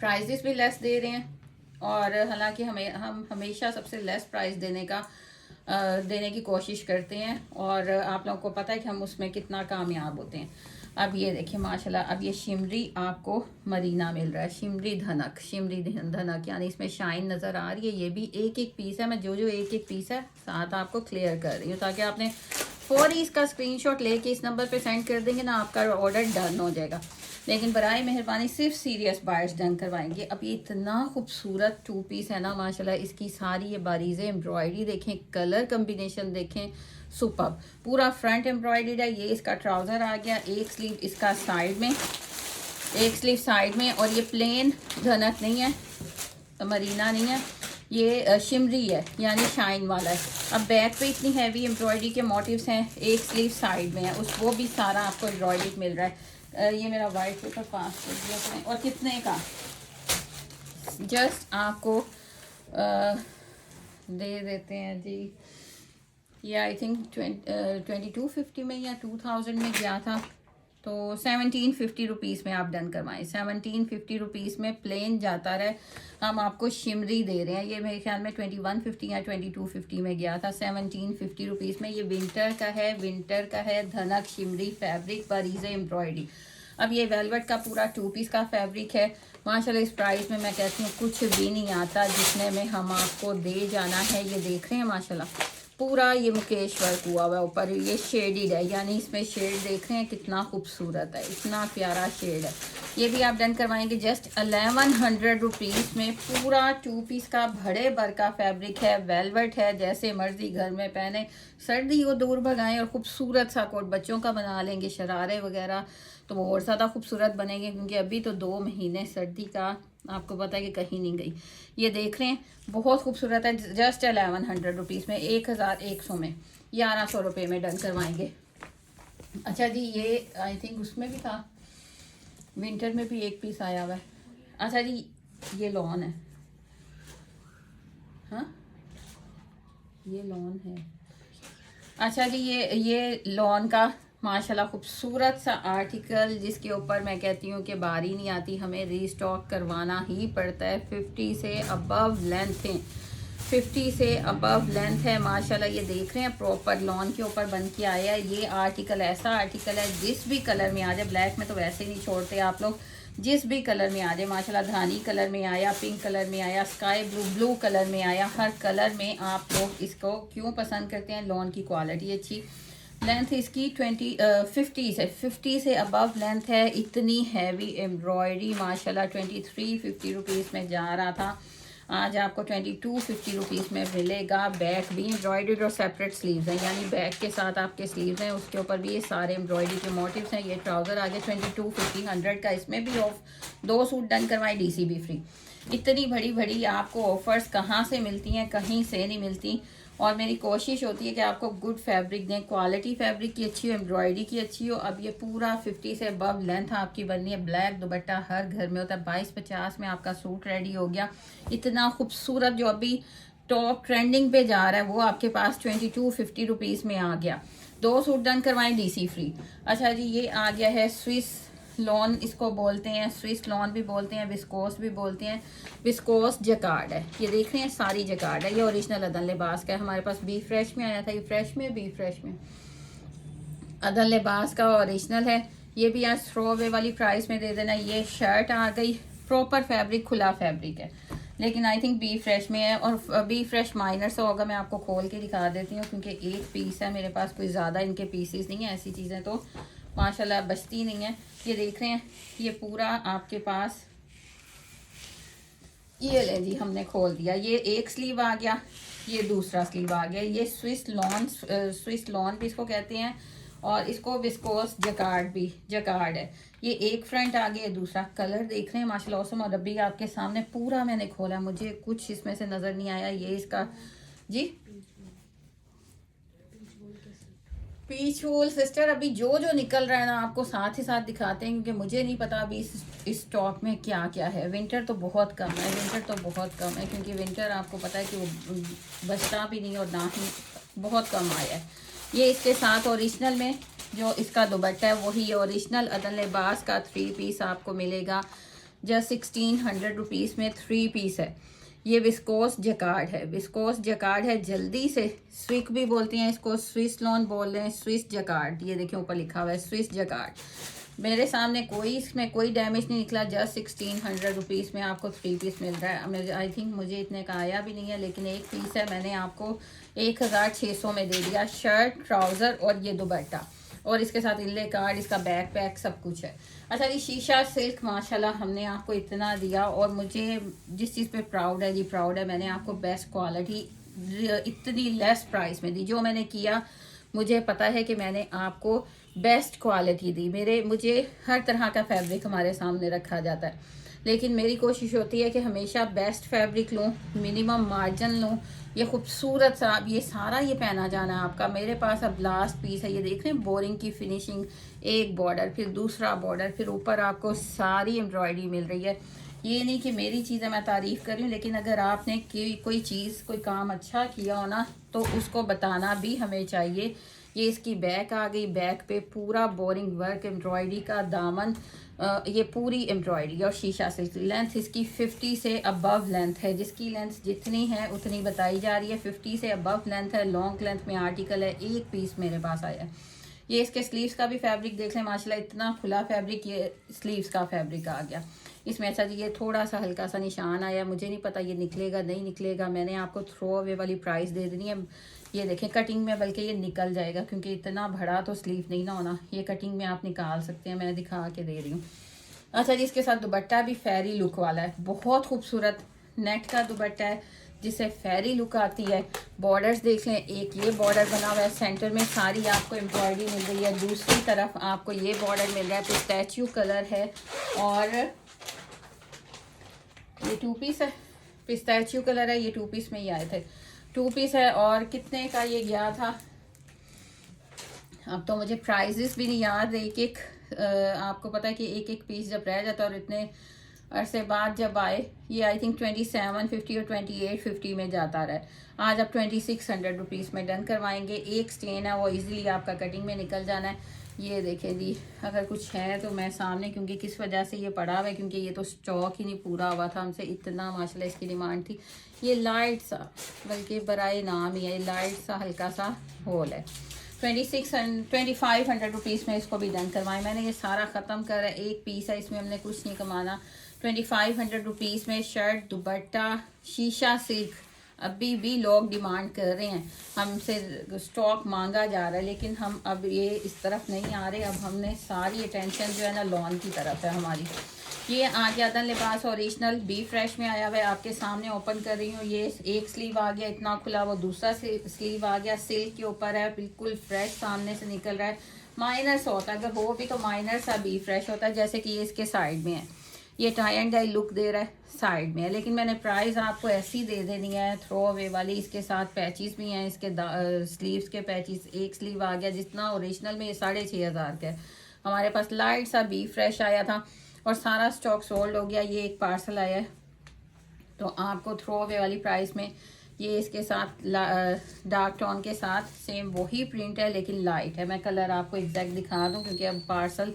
प्राइजेस भी लेस दे रहे हैं। और हालांकि हम हमेशा सबसे लेस प्राइस देने की कोशिश करते हैं, और आप लोगों को पता है कि हम उसमें कितना कामयाब होते हैं। अब ये देखिए माशाल्लाह, अब ये शिमरी आपको मरीना मिल रहा है, शिमरी धनक यानी इसमें शाइन नज़र आ रही है। ये भी एक पीस है, मैं जो एक पीस है साथ आपको क्लियर कर रही हूँ, ताकि आपने फौरी इसका स्क्रीनशॉट लेके इस नंबर पे सेंड कर देंगे ना, आपका ऑर्डर डन हो जाएगा। लेकिन बराए मेहरबानी सिर्फ सीरियस बायर्स डन करवाएंगे। अब ये इतना खूबसूरत 2 पीस है ना माशाल्लाह, इसकी सारी ये बारीज़ें एम्ब्रॉयडरी देखें, कलर कम्बिनेशन देखें, सुपर। पूरा फ्रंट एम्ब्रॉयडरी है। ये इसका ट्राउज़र आ गया, एक स्लीव इसका साइड में, एक स्लीव साइड में, और ये प्लेन धनक नहीं है, मरीना नहीं है, ये शिमरी है यानी शाइन वाला है। अब बैक पे इतनी हैवी एम्ब्रॉयडरी के मोटिव्स हैं, एक स्लीव साइड में है, वो भी सारा आपको एम्ब्रॉयडरी मिल रहा है। ये मेरा वाइट पेपर पास कर दिया अपने, और कितने का जस्ट आपको दे देते हैं जी। ये आई थिंक 2250 में या 2000 में गया था, तो 1750 रुपीज़ में आप डन करवाएं। 1750 रुपीज़ में प्लेन जाता रहे, हम आपको शिमरी दे रहे हैं। ये मेरे ख्याल में 2150 या 2250 में गया था, 1750 रुपीज़ में। ये विंटर का है धनक शिमरी फैब्रिक बारीज़ एम्ब्रॉयडरी। अब ये वेलवेट का पूरा 2 पीस का फैब्रिक है माशाल्लाह। इस प्राइस में मैं कहती हूँ कुछ भी नहीं आता जितने में हम आपको दे जाना है। ये देख रहे हैं माशाल्लाह, पूरा ये मुकेश वर्क हुआ हुआ है ऊपर, ये शेडिड है, यानी इसमें शेड देख रहे हैं कितना खूबसूरत है, इतना प्यारा शेड है। ये भी आप डन करवाएंगे जस्ट 1100 रुपीज़ में। पूरा 2 पीस का बड़े भर का फैब्रिक है, वेलवेट है, जैसे मर्जी घर में पहने, सर्दी को दूर भगाएं, और खूबसूरत सा कोट बच्चों का बना लेंगे, शरारे वगैरह, तो वो और ज़्यादा खूबसूरत बनेंगे, क्योंकि अभी तो 2 महीने सर्दी का आपको पता है कि कहीं नहीं गई। ये देख रहे हैं बहुत खूबसूरत है, जस्ट 1100 रुपीज़ में, 1100 में, 1100 रुपये में डन करवाएंगे। अच्छा जी, ये आई थिंक उसमें भी था, विंटर में भी एक पीस आया हुआ है। अच्छा जी, ये लॉन है, हाँ ये लॉन है। अच्छा जी, ये लॉन का माशाल्लाह खूबसूरत सा आर्टिकल, जिसके ऊपर मैं कहती हूँ कि बारी नहीं आती, हमें रीस्टॉक करवाना ही पड़ता है। 50 से अबव लेंथ है, 50 से अबव लेंथ है माशाल्लाह। ये देख रहे हैं प्रॉपर लॉन के ऊपर बन के आया है। ये आर्टिकल ऐसा आर्टिकल है जिस भी कलर में आ जाए, ब्लैक में तो वैसे ही नहीं छोड़ते आप लोग, जिस भी कलर में आ जाए माशाल्लाह। धानी कलर में आया, पिंक कलर में आया, स्काई ब्लू कलर में आया, हर कलर में आप लोग इसको क्यों पसंद करते हैं? लॉन की क्वालिटी अच्छी, लेंथ इसकी 50 से अबव लेंथ है। इतनी हैवी एम्ब्रॉयडरी माशाल्लाह। 2350 रुपीज़ में जा रहा था, आज आपको 2250 रुपीज़ में मिलेगा। बैक भी एम्ब्रॉयडर्ड और सेपरेट स्लीव्स हैं, यानी बैक के साथ आपके स्लीव्स हैं, उसके ऊपर भी ये सारे एम्ब्रॉयडरी के मोटिव्स हैं। ये ट्राउज़र आ गया 2250, 100 का, इसमें भी ऑफ 2 सूट डन करवाएं, डीसी भी फ्री। इतनी बड़ी बड़ी आपको ऑफर्स कहाँ से मिलती हैं? कहीं से नहीं मिलती। और मेरी कोशिश होती है कि आपको गुड फैब्रिक दें, क्वालिटी फैब्रिक की अच्छी हो, एम्ब्रॉयडरी की अच्छी हो। अब ये पूरा 50 से अबव लेंथ आपकी बननी है। ब्लैक दुपट्टा हर घर में होता है। 2250 में आपका सूट रेडी हो गया। इतना खूबसूरत जो अभी टॉप ट्रेंडिंग पे जा रहा है वो आपके पास 2250 रुपीज़ में आ गया। 2 सूट डन करवाएं, डीसी फ्री। अच्छा जी, ये आ गया है स्विस लॉन, इसको बोलते हैं, स्विस लॉन भी बोलते हैं, विस्कोस भी बोलते हैं। विस्कोस जकार्ड है, ये देख रहे हैं सारी जकार्ड है। ये ओरिजिनल अदन लिबास का है, हमारे पास बी फ्रेश में आया था। ये फ्रेश में, बी फ्रेश में अदन लिबास का ओरिजिनल है। ये भी आज थ्रो अवे वाली प्राइस में दे देना। ये शर्ट आ गई, प्रॉपर फैब्रिक, खुला फैब्रिक है, लेकिन आई थिंक बी फ्रेश में है। और बी फ्रेश माइनर से होगा, मैं आपको खोल के दिखा देती हूँ क्योंकि एक पीस है मेरे पास, कोई ज़्यादा इनके पीसेस नहीं है। ऐसी चीज़ें तो माशाल्लाह बचती नहीं है। ये देख रहे हैं, ये पूरा आपके पास, ये ले जी, हमने खोल दिया। ये एक स्लीव आ गया, ये दूसरा स्लीव आ गया। ये स्विस लॉन भी इसको कहते हैं, और इसको विस्कोस जकार्ड है। ये एक फ्रंट आ गया, दूसरा। कलर देख रहे हैं माशाल्लाह औसम। और अभी आपके सामने पूरा मैंने खोला, मुझे कुछ इसमें से नज़र नहीं आया। ये इसका जी पीच वूल सिस्टर, अभी जो निकल रहा है ना आपको साथ ही साथ दिखाते हैं, क्योंकि मुझे नहीं पता अभी इस स्टॉक में क्या क्या है। विंटर तो बहुत कम है, क्योंकि विंटर आपको पता है कि वो बचता भी नहीं और ना ही बहुत कम आया है। ये इसके साथ ओरिजिनल में जो इसका दुपट्टा है वही ओरिजिनल अदन लिबास का 3 पीस आपको मिलेगा। जस्ट 1600 रुपीज़ में 3 पीस है। ये विस्कोस जकार्ड है। जल्दी से, स्विक भी बोलते हैं इसको, स्विस लॉन बोल रहे हैं, स्विस जकार्ड। ये देखिए ऊपर लिखा हुआ है स्विस जकार्ड। मेरे सामने कोई इसमें कोई डैमेज नहीं निकला। जस्ट 1600 रुपीज़ में आपको 3 पीस मिल रहा है। आई थिंक मुझे इतने का आया भी नहीं है, लेकिन एक पीस है, मैंने आपको 1600 में दे दिया। शर्ट, ट्राउज़र और ये दुपट्टा, और इसके साथ इनले कार्ड, इसका बैक पैक सब कुछ है। अच्छा जी, शीशा सिल्क माशाल्लाह हमने आपको इतना दिया, और मुझे जिस चीज़ पे प्राउड है जी, प्राउड है, मैंने आपको बेस्ट क्वालिटी इतनी लेस प्राइस में दी। जो मैंने किया, मुझे पता है कि मैंने आपको बेस्ट क्वालिटी दी। मुझे हर तरह का फैब्रिक हमारे सामने रखा जाता है, लेकिन मेरी कोशिश होती है कि हमेशा बेस्ट फैब्रिक लूँ, मिनिमम मार्जिन लूँ। ये खूबसूरत सा, ये सारा ये पहना जाना है आपका। मेरे पास अब लास्ट पीस है, ये देख रहे हैं बोरिंग की फिनिशिंग, एक बॉर्डर, फिर दूसरा बॉर्डर, फिर ऊपर आपको सारी एम्ब्रॉयडरी मिल रही है। ये नहीं कि मेरी चीज़ें मैं तारीफ़ कर रही हूँ, लेकिन अगर आपने कोई चीज़, कोई काम अच्छा किया हो ना, तो उसको बताना भी हमें चाहिए। ये इसकी बैक आ गई, बैक पे पूरा बोरिंग वर्क, एम्ब्रॉयडरी का दामन, ये पूरी एम्ब्रॉयडरी और शीशा सिल्क। लेंथ इसकी 50 से अबव लेंथ है, जिसकी लेंथ जितनी है उतनी बताई जा रही है। 50 से अबव लेंथ है, लॉन्ग लेंथ में आर्टिकल है। एक पीस मेरे पास आया है। ये इसके स्लीव्स का भी फैब्रिक देख लें माशाल्लाह, इतना खुला फैब्रिक, ये स्लीव्स का फैब्रिक आ गया इसमें। अच्छा जी, ये थोड़ा सा हल्का सा निशान आया, मुझे नहीं पता ये निकलेगा नहीं निकलेगा। मैंने आपको थ्रो अवे वाली प्राइस दे देनी है। ये देखें कटिंग में, बल्कि ये निकल जाएगा, क्योंकि इतना बड़ा तो स्लीव नहीं ना होना। ये कटिंग में आप निकाल सकते हैं, मैं दिखा के दे रही हूँ। अच्छा जी, इसके साथ दुपट्टा भी फेरी लुक वाला है, बहुत खूबसूरत नेट का दुपट्टा है, जिससे फेरी लुक आती है। बॉर्डर्स देख लें, एक ये बॉर्डर बना हुआ है, सेंटर में सारी आपको एम्ब्रॉयडरी मिल रही है, दूसरी तरफ आपको ये बॉर्डर मिल रहा है, पिस्टैच्यू कलर है, और ये 2 पीस है, पिस्टैच्यू कलर है। ये 2 पीस में ही आए थे, 2 पीस है। और कितने का ये गया था, अब तो मुझे प्राइजेस भी नहीं याद। एक आपको पता है कि एक पीस जब रह जाता है, और इतने अरसे बाद जब आए, ये आई थिंक 2750 और 2850 में जाता रहा है। आज आप 2600 रुपीज़ में डन करवाएंगे। एक स्टेन है, वो इजीली आपका कटिंग में निकल जाना है। ये देखें जी, अगर कुछ है तो मैं सामने, क्योंकि किस वजह से ये पड़ा हुआ है, क्योंकि ये तो स्टॉक ही नहीं पूरा हुआ था हमसे, इतना माशाल्लाह इसकी डिमांड थी। ये लाइट सा, बल्कि बराए नाम ही है, लाइट सा हल्का सा होल है। 2500 रुपीज़ में इसको भी डन करवाएं। मैंने ये सारा ख़त्म कर, एक पीस है, इसमें हमने कुछ नहीं कमाना। 2500 रुपीज़ में शर्ट, दुपट्टा, शीशा सिल्क। अभी भी लोग डिमांड कर रहे हैं, हमसे स्टॉक मांगा जा रहा है, लेकिन हम अब ये इस तरफ नहीं आ रहे। अब हमने सारी अटेंशन जो है ना लॉन की तरफ है हमारी। ये आ गया अदन लिबास ओरिजिनल बी फ्रेश में आया हुआ है, आपके सामने ओपन कर रही हूँ। ये एक स्लीव आ गया इतना खुला, वो दूसरा स्लीव आ गया, सिल्क के ऊपर है, बिल्कुल फ्रेश सामने से निकल रहा है। माइनर होता है, अगर वो भी तो माइनर सा बी फ्रेश होता है, जैसे कि ये इसके साइड में है। ये टाई एंड डाई लुक दे रहा है, साइड में है, लेकिन मैंने प्राइस आपको ऐसी दे देनी है थ्रो अवे वाली। इसके साथ पैचेस भी हैं, इसके स्लीव्स के पैचेस। एक स्लीव आ गया जितना ओरिजिनल में, ये 6500 का है। हमारे पास लाइट सा बी फ्रेश आया था और सारा स्टॉक सोल्ड हो गया। ये एक पार्सल आया है, तो आपको थ्रो अवे वाली प्राइस में ये इसके साथ डार्क टोन के साथ सेम वही प्रिंट है, लेकिन लाइट है। मैं कलर आपको एग्जैक्ट दिखा दूँ, क्योंकि अब पार्सल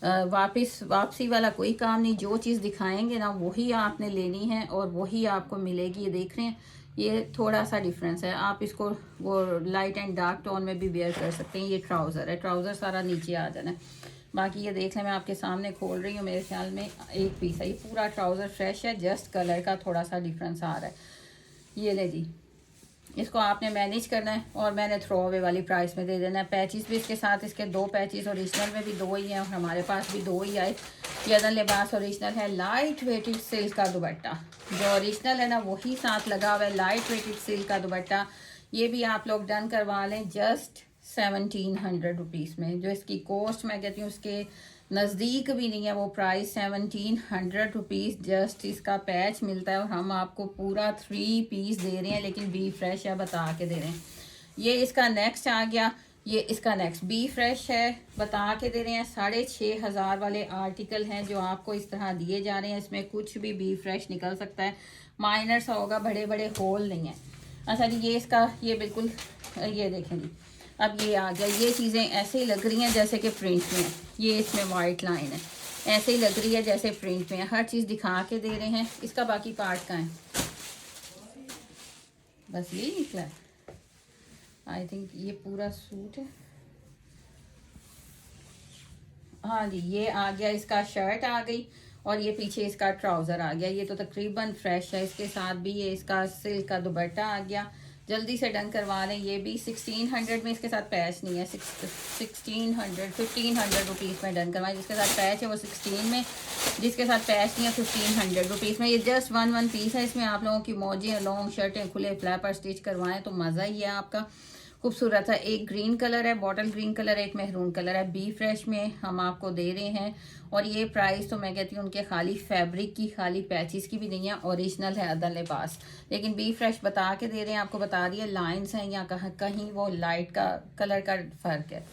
वापसी वाला कोई काम नहीं। जो चीज़ दिखाएंगे ना वही आपने लेनी है और वही आपको मिलेगी। ये देख रहे हैं, ये थोड़ा सा डिफरेंस है। आप इसको वो लाइट एंड डार्क टोन में भी वेयर कर सकते हैं। ये ट्राउज़र है, ट्राउज़र सारा नीचे आ जाना है। बाकी ये देख लें, मैं आपके सामने खोल रही हूँ, मेरे ख्याल में एक पीस है। ये पूरा ट्राउज़र फ्रेश है, जस्ट कलर का थोड़ा सा डिफरेंस आ रहा है। ये ले जी, इसको आपने मैनेज करना है और मैंने थ्रो अवे वाली प्राइस में दे देना है। पैचेस भी इसके साथ, इसके 2 पैचेस ओरिजिनल में भी 2 ही हैं और हमारे पास भी 2 ही आए। ये अदन लिबास ओरिजिनल है, लाइट वेटेड सिल्क का दुपट्टा। जो ओरिजिनल है ना वही साथ लगा हुआ है, लाइट वेटेड सिल्क का दुपट्टा। ये भी आप लोग डन करवा लें जस्ट 1700 रुपीज़ में। जो इसकी कॉस्ट मैं कहती हूँ उसके नज़दीक भी नहीं है वो प्राइस। 1700 रुपीज़ जस्ट इसका पैच मिलता है और हम आपको पूरा 3 पीस दे रहे हैं, लेकिन बी फ्रेश है, बता के दे रहे हैं। ये इसका नेक्स्ट आ गया, ये इसका नेक्स्ट बी फ्रेश है, बता के दे रहे हैं। 6500 वाले आर्टिकल हैं जो आपको इस तरह दिए जा रहे हैं। इसमें कुछ भी बी फ्रेश निकल सकता है, माइनर सा होगा, बड़े बड़े होल नहीं है। अच्छा जी, ये इसका ये बिल्कुल, ये देखें जी, अब ये आ गया। ये चीज़ें ऐसे ही लग रही हैं जैसे कि प्रिंट में है। ये इसमें वाइट लाइन है, ऐसे ही लग रही है जैसे प्रिंट में है। हर चीज़ दिखा के दे रहे हैं। इसका बाकी पार्ट का है, बस यही निकला है। आई थिंक ये पूरा सूट है। हाँ जी, ये आ गया, इसका शर्ट आ गई और ये पीछे इसका ट्राउज़र आ गया। ये तो तकरीबन फ्रेश है। इसके साथ भी ये इसका सिल्क का दुपट्टा आ गया। जल्दी से डन करवा लें। ये भी 1600 में, इसके साथ पैच नहीं है। 1500 रुपीज़ में डन करवाएं। जिसके साथ पैच है वो 16 में, जिसके साथ पैच नहीं है 1500 रुपीज़ में। ये जस्ट वन पीस है। इसमें आप लोगों की मौजें, लॉन्ग शर्टें, खुले फ्लैपर स्टिच करवाएं तो मज़ा ही है आपका। खूबसूरत है। एक ग्रीन कलर है, बॉटल ग्रीन कलर है, एक मेहरून कलर है। बी फ्रेश में हम आपको दे रहे हैं और ये प्राइस तो मैं कहती हूँ उनके खाली फैब्रिक की, खाली पैचेस की भी नहीं है। ओरिजिनल है अदन लिबास, लेकिन बी फ्रेश बता के दे रहे हैं। आपको बता दिए लाइन्स हैं या कहीं वो लाइट का कलर का फ़र्क है।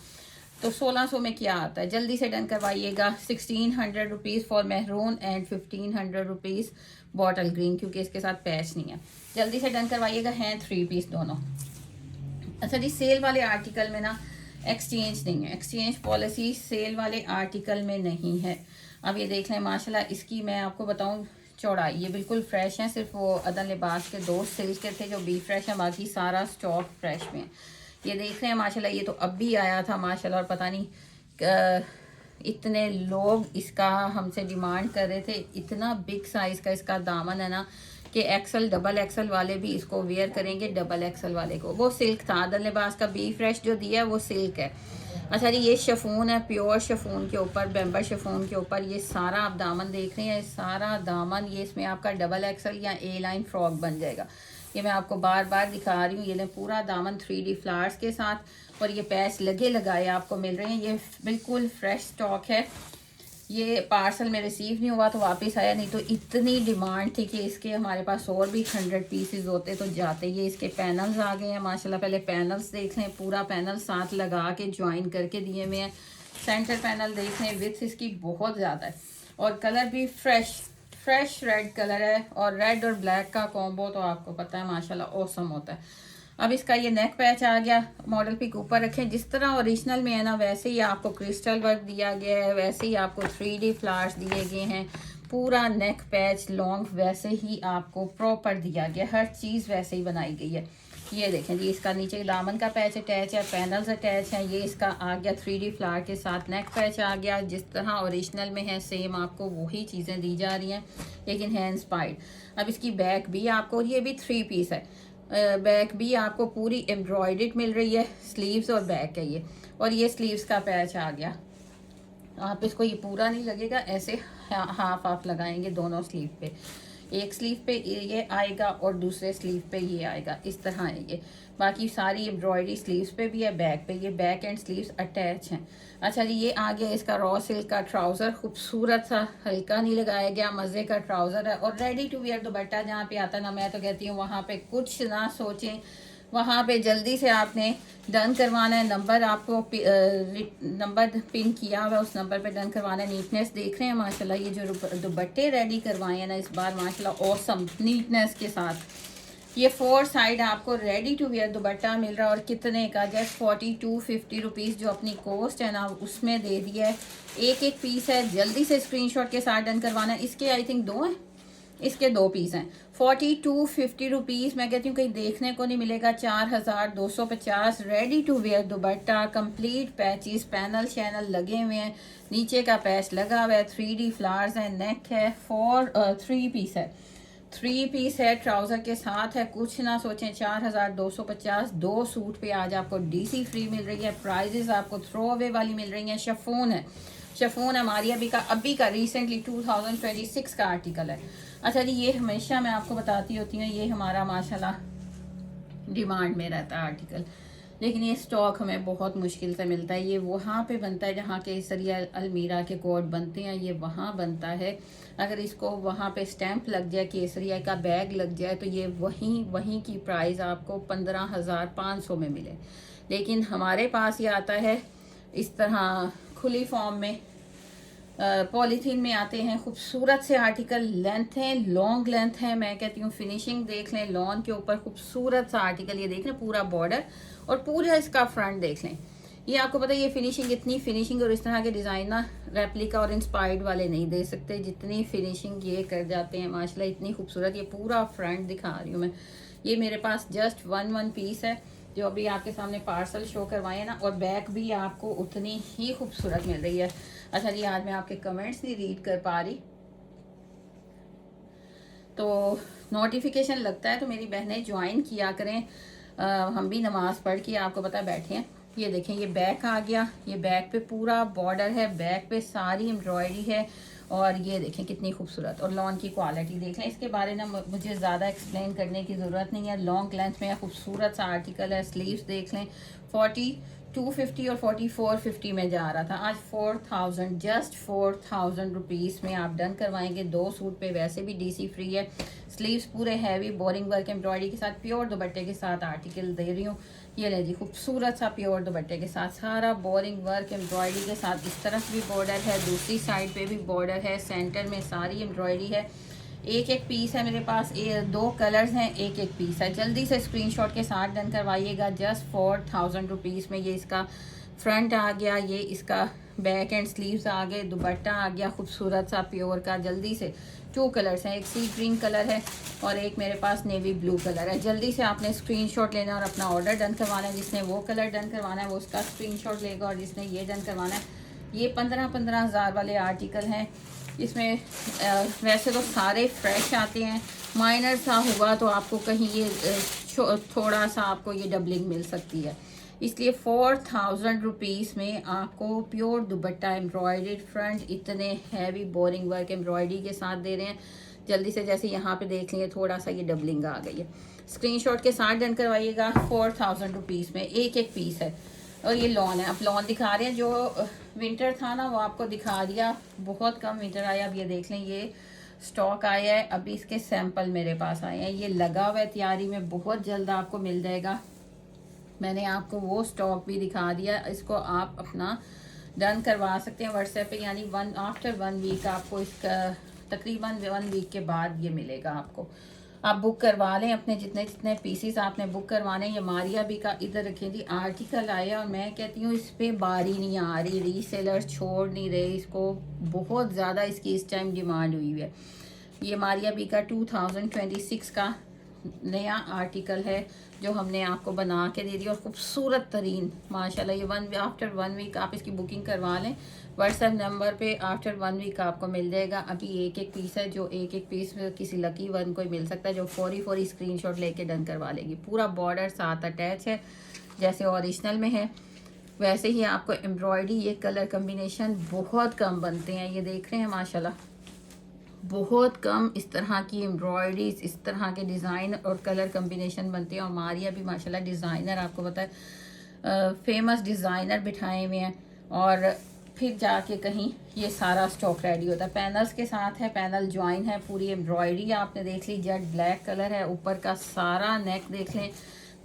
तो 1600 में क्या आता है, जल्दी से डन करवाइएगा। 1600 rupees for maroon and 1500 rupees bottle green, क्योंकि इसके साथ पैच नहीं है। जल्दी से डन करवाइएगा। हैं 3 पीस दोनों। अच्छा जी, सेल वाले आर्टिकल में ना एक्सचेंज नहीं है, एक्सचेंज पॉलिसी सेल वाले आर्टिकल में नहीं है। अब ये देख लें, माशाल्लाह इसकी मैं आपको बताऊं चौड़ाई, ये बिल्कुल फ्रेश है। सिर्फ वो अदन लिबास के 2 सिल्क के थे जो बी फ्रेश है, बाकी सारा स्टॉक फ्रेश में है। ये देख रहे हैं माशाल्लाह, ये तो अब भी आया था माशाल्लाह, और पता नहीं इतने लोग इसका हमसे डिमांड कर रहे थे। इतना बिग साइज़ का इसका दामन है ना कि एक्सल, डबल एक्सल वाले भी इसको वेयर करेंगे। डबल एक्सल वाले को वो सिल्क था, अदन लिबास का बी फ्रेश जो दिया है वो सिल्क है। अच्छा जी, ये शिफॉन है, प्योर शिफॉन के ऊपर, बेम्बर शिफॉन के ऊपर ये सारा आप दामन देख रहे हैं। सारा दामन ये इसमें आपका डबल एक्सल या ए लाइन फ्रॉक बन जाएगा। ये मैं आपको बार बार दिखा रही हूँ। ये पूरा दामन 3D फ्लावर्स के साथ और ये पैच लगे लगाए आपको मिल रहे हैं। ये बिल्कुल फ्रेश स्टॉक है। ये पार्सल में रिसीव नहीं हुआ तो वापस आया, नहीं तो इतनी डिमांड थी कि इसके हमारे पास और भी 100 पीसेस होते तो जाते। ये इसके पैनल्स आ गए हैं माशाल्लाह। पहले पैनल्स देख लें, पूरा पैनल साथ लगा के ज्वाइन करके दिए हुए हैं। सेंटर पैनल देख लें, विड्थ इसकी बहुत ज़्यादा है और कलर भी फ्रेश रेड कलर है। और रेड और ब्लैक का कॉम्बो तो आपको पता है माशाल्लाह ऑसम होता है। अब इसका ये नेक पैच आ गया, मॉडल पिक ऊपर रखें, जिस तरह ओरिजिनल में है ना वैसे ही आपको क्रिस्टल वर्क दिया गया है, वैसे ही आपको 3D फ्लावर्स दिए गए हैं, पूरा नेक पैच लॉन्ग वैसे ही आपको प्रॉपर दिया गया, हर चीज़ वैसे ही बनाई गई है। ये देखें जी, इसका नीचे दामन का पैच अटैच है, पैनल्स अटैच हैं, ये इसका आ गया 3D फ्लावर के साथ नेक पैच आ गया, जिस तरह ओरिजिनल में है सेम आपको वही चीज़ें दी जा रही हैं, लेकिन है इंस्पायर्ड। अब इसकी बैक भी आपको, ये भी 3 पीस है, बैक भी आपको पूरी एम्ब्रॉयडर्ड मिल रही है, स्लीव्स और बैक है ये, और ये स्लीव्स का पैच आ गया। आप इसको ये पूरा नहीं लगेगा, ऐसे हाफ हाफ लगाएंगे दोनों स्लीव पे, एक स्लीव पे ये आएगा और दूसरे स्लीव पे ये आएगा, इस तरह है ये। बाकी सारी एम्ब्रॉयडरी स्लीव्स पे भी है, बैक पे ये बैक एंड स्लीव्स अटैच हैं। अच्छा जी, ये आ गया इसका रॉ सिल्क का ट्राउज़र, खूबसूरत सा, हल्का नहीं लगाया गया, मज़े का ट्राउज़र है, और रेडी टू वियर दुपट्टा जहाँ पे आता ना, मैं तो कहती हूँ वहाँ पे कुछ ना सोचें, वहाँ पे जल्दी से आपने डन करवाना है। नंबर आपको नंबर पिन किया हुआ है, उस नंबर पे डन करवाना है। नीटनेस देख रहे हैं माशाल्लाह, ये जो दुपट्टे रेडी करवाए हैं ना इस बार माशाल्लाह ऑसम नीटनेस के साथ। ये 4 साइड आपको रेडी टू वेयर दुपट्टा मिल रहा है, और कितने का, जस्ट 4250 रुपीज़ जो अपनी कॉस्ट है ना उसमें दे दिया है। एक एक पीस है, जल्दी से स्क्रीनशॉट के साथ डन करवाना है। इसके आई थिंक 2 हैं, इसके 2 पीस हैं। 4250 रुपीज़, मैं कहती हूँ कहीं देखने को नहीं मिलेगा। 4250 ready to wear dupatta, complete patches, panel शैनल लगे हुए हैं, नीचे का पैच लगा हुआ है, 3D फ्लावर्स है, नेक है, 3 पीस है, 3 पीस है, ट्राउज़र के साथ है। कुछ ना सोचें, 4250 2 सूट पे आज आपको DC फ्री मिल रही है। प्राइजेस आपको थ्रो अवे वाली मिल रही हैं। शिफॉन है, शिफॉन हमारी अभी का रिसेंटली 2026 का आर्टिकल है। अच्छा जी, ये हमेशा मैं आपको बताती होती हूँ, ये हमारा माशाल्लाह डिमांड में रहता है आर्टिकल, लेकिन ये स्टॉक हमें बहुत मुश्किल से मिलता है। ये वहाँ पे बनता है जहाँ केसरिया अलमीरा के कोड बनते हैं, ये वहाँ बनता है। अगर इसको वहाँ पे स्टैंप लग जाए, केसरिया का बैग लग जाए, तो ये वहीं की प्राइस आपको 15,500 में मिले। लेकिन हमारे पास ये आता है इस तरह खुली फॉर्म में, पॉलीथीन में आते हैं। खूबसूरत से आर्टिकल, लेंथ है, लॉन्ग लेंथ है, मैं कहती हूँ फिनिशिंग देख लें लॉन के ऊपर, खूबसूरत सा आर्टिकल। ये देख लें पूरा बॉर्डर और पूरा इसका फ्रंट देख लें। ये आपको पता है ये फिनिशिंग, इतनी फिनिशिंग और इस तरह के डिज़ाइन ना रेप्लिका और इंस्पायर्ड वाले नहीं दे सकते, जितनी फिनिशिंग ये कर जाते हैं माशाल्लाह, इतनी खूबसूरत। ये पूरा फ्रंट दिखा रही हूँ मैं। ये मेरे पास जस्ट वन पीस है जो अभी आपके सामने पार्सल शो करवाए हैं ना, और बैक भी आपको उतनी ही खूबसूरत मिल रही है। अच्छा जी, आज मैं आपके कमेंट्स नहीं रीड कर पा रही, तो नोटिफिकेशन लगता है तो मेरी बहनें ज्वाइन किया करें। हम भी नमाज पढ़ के आपको पता बैठे हैं। ये देखें, ये बैक आ गया, ये बैक पे पूरा बॉर्डर है, बैक पे सारी एम्ब्रॉयडरी है, और ये देखें कितनी खूबसूरत। और लॉन की क्वालिटी देख लें, इसके बारे में मुझे ज़्यादा एक्सप्लेन करने की ज़रूरत नहीं है। लॉन्ग लेंथ में खूबसूरत सा आर्टिकल है। स्लीव्स देख लें, 4250 और 4450 में जा रहा था, आज 4000, जस्ट 4000 रुपीज़ में आप डन करवाएंगे। 2 सूट पे वैसे भी DC फ्री है। स्लीव्स पूरे हैवी बोरिंग वर्क एम्ब्रॉयडरी के साथ प्योर दुपट्टे के साथ आर्टिकल दे रही हूँ। ये ले जी, खूबसूरत सा प्योर दुपट्टे के साथ, सारा बोरिंग वर्क एम्ब्रॉयडरी के साथ। इस तरफ भी बॉर्डर है, दूसरी साइड पे भी बॉर्डर है, सेंटर में सारी एम्ब्रॉयडरी है। एक एक पीस है मेरे पास, 2 कलर्स हैं, एक एक पीस है। जल्दी से स्क्रीनशॉट के साथ डन करवाइएगा। जस्ट 4000 रुपीज़ में ये इसका फ्रंट आ गया, ये इसका बैक एंड स्लीव्स आ गए, दुपट्टा आ गया खूबसूरत सा प्योर का। जल्दी से 2 कलर्स हैं, एक सी ग्रीन कलर है और एक मेरे पास नेवी ब्लू कलर है। जल्दी से आपने स्क्रीनशॉट लेना और अपना ऑर्डर डन करवाना है। जिसने वो कलर डन करवाना है वो उसका स्क्रीनशॉट लेगा, और जिसने ये डन करवाना है, ये 15-15 हज़ार वाले आर्टिकल हैं। इसमें वैसे तो सारे फ्रेश आते हैं, माइनर सा हुआ तो आपको कहीं ये थोड़ा सा आपको ये डबलिंग मिल सकती है। इसलिए 4000 रुपीज़ में आपको प्योर दुपट्टा एम्ब्रॉयडर्ड फ्रंट, इतने हैवी बोरिंग वर्क एम्ब्रॉयडरी के साथ दे रहे हैं। जल्दी से, जैसे यहाँ पे देख लेंगे थोड़ा सा ये डबलिंग आ गई है। स्क्रीनशॉट के साथ डन करवाइएगा। 4000 रुपीज़ में एक एक पीस है। और ये लॉन है, अब लॉन दिखा रहे हैं। जो विंटर था ना वो आपको दिखा दिया, बहुत कम विंटर आया। अब ये देख लें, ये स्टॉक आया है, अभी इसके सैंपल मेरे पास आए हैं। ये लगा हुआ है तैयारी में, बहुत जल्द आपको मिल जाएगा। मैंने आपको वो स्टॉक भी दिखा दिया, इसको आप अपना डन करवा सकते हैं व्हाट्सएप पे, यानी आफ्टर 1 वीक आपको इसका तकरीबन 1 वीक के बाद ये मिलेगा आपको। आप बुक करवा लें अपने जितने जितने पीसीस आपने बुक करवाने। ये मारिया भी का इधर रखें जी आर्टिकल आया और मैं कहती हूँ इस पर बारी नहीं आ रही, रीसेलर्स छोड़ नहीं रहे इसको, बहुत ज़्यादा इसकी इस टाइम डिमांड हुई है। ये मारिया बी का 2026 का नया आर्टिकल है जो हमने आपको बना के दे दिया और खूबसूरत तरीन माशाल्लाह। ये आफ्टर 1 वीक आप इसकी बुकिंग करवा लें व्हाट्सएप नंबर पे, आफ्टर 1 वीक आपको मिल जाएगा। अभी एक एक पीस है, जो एक एक पीस किसी लकी वन को मिल सकता है जो फौरी स्क्रीनशॉट लेके डन करवा लेगी। पूरा बॉर्डर साथ अटैच है जैसे ओरिजिनल में है वैसे ही आपको एम्ब्रॉयडरी। ये कलर कम्बिनेशन बहुत कम बनते हैं, ये देख रहे हैं माशाल्लाह, बहुत कम इस तरह की एम्ब्रॉयडरीज, इस तरह के डिज़ाइन और कलर कम्बिनेशन बनते हैं। और मारिया भी माशाल्लाह डिज़ाइनर, आपको पता है फेमस डिज़ाइनर बिठाए हुए हैं और फिर जाके कहीं ये सारा स्टॉक रेडी होता है। पैनल्स के साथ है, पैनल ज्वाइन है, पूरी एम्ब्रॉयडरी आपने देख ली, जेट ब्लैक कलर है, ऊपर का सारा नेक देख लें,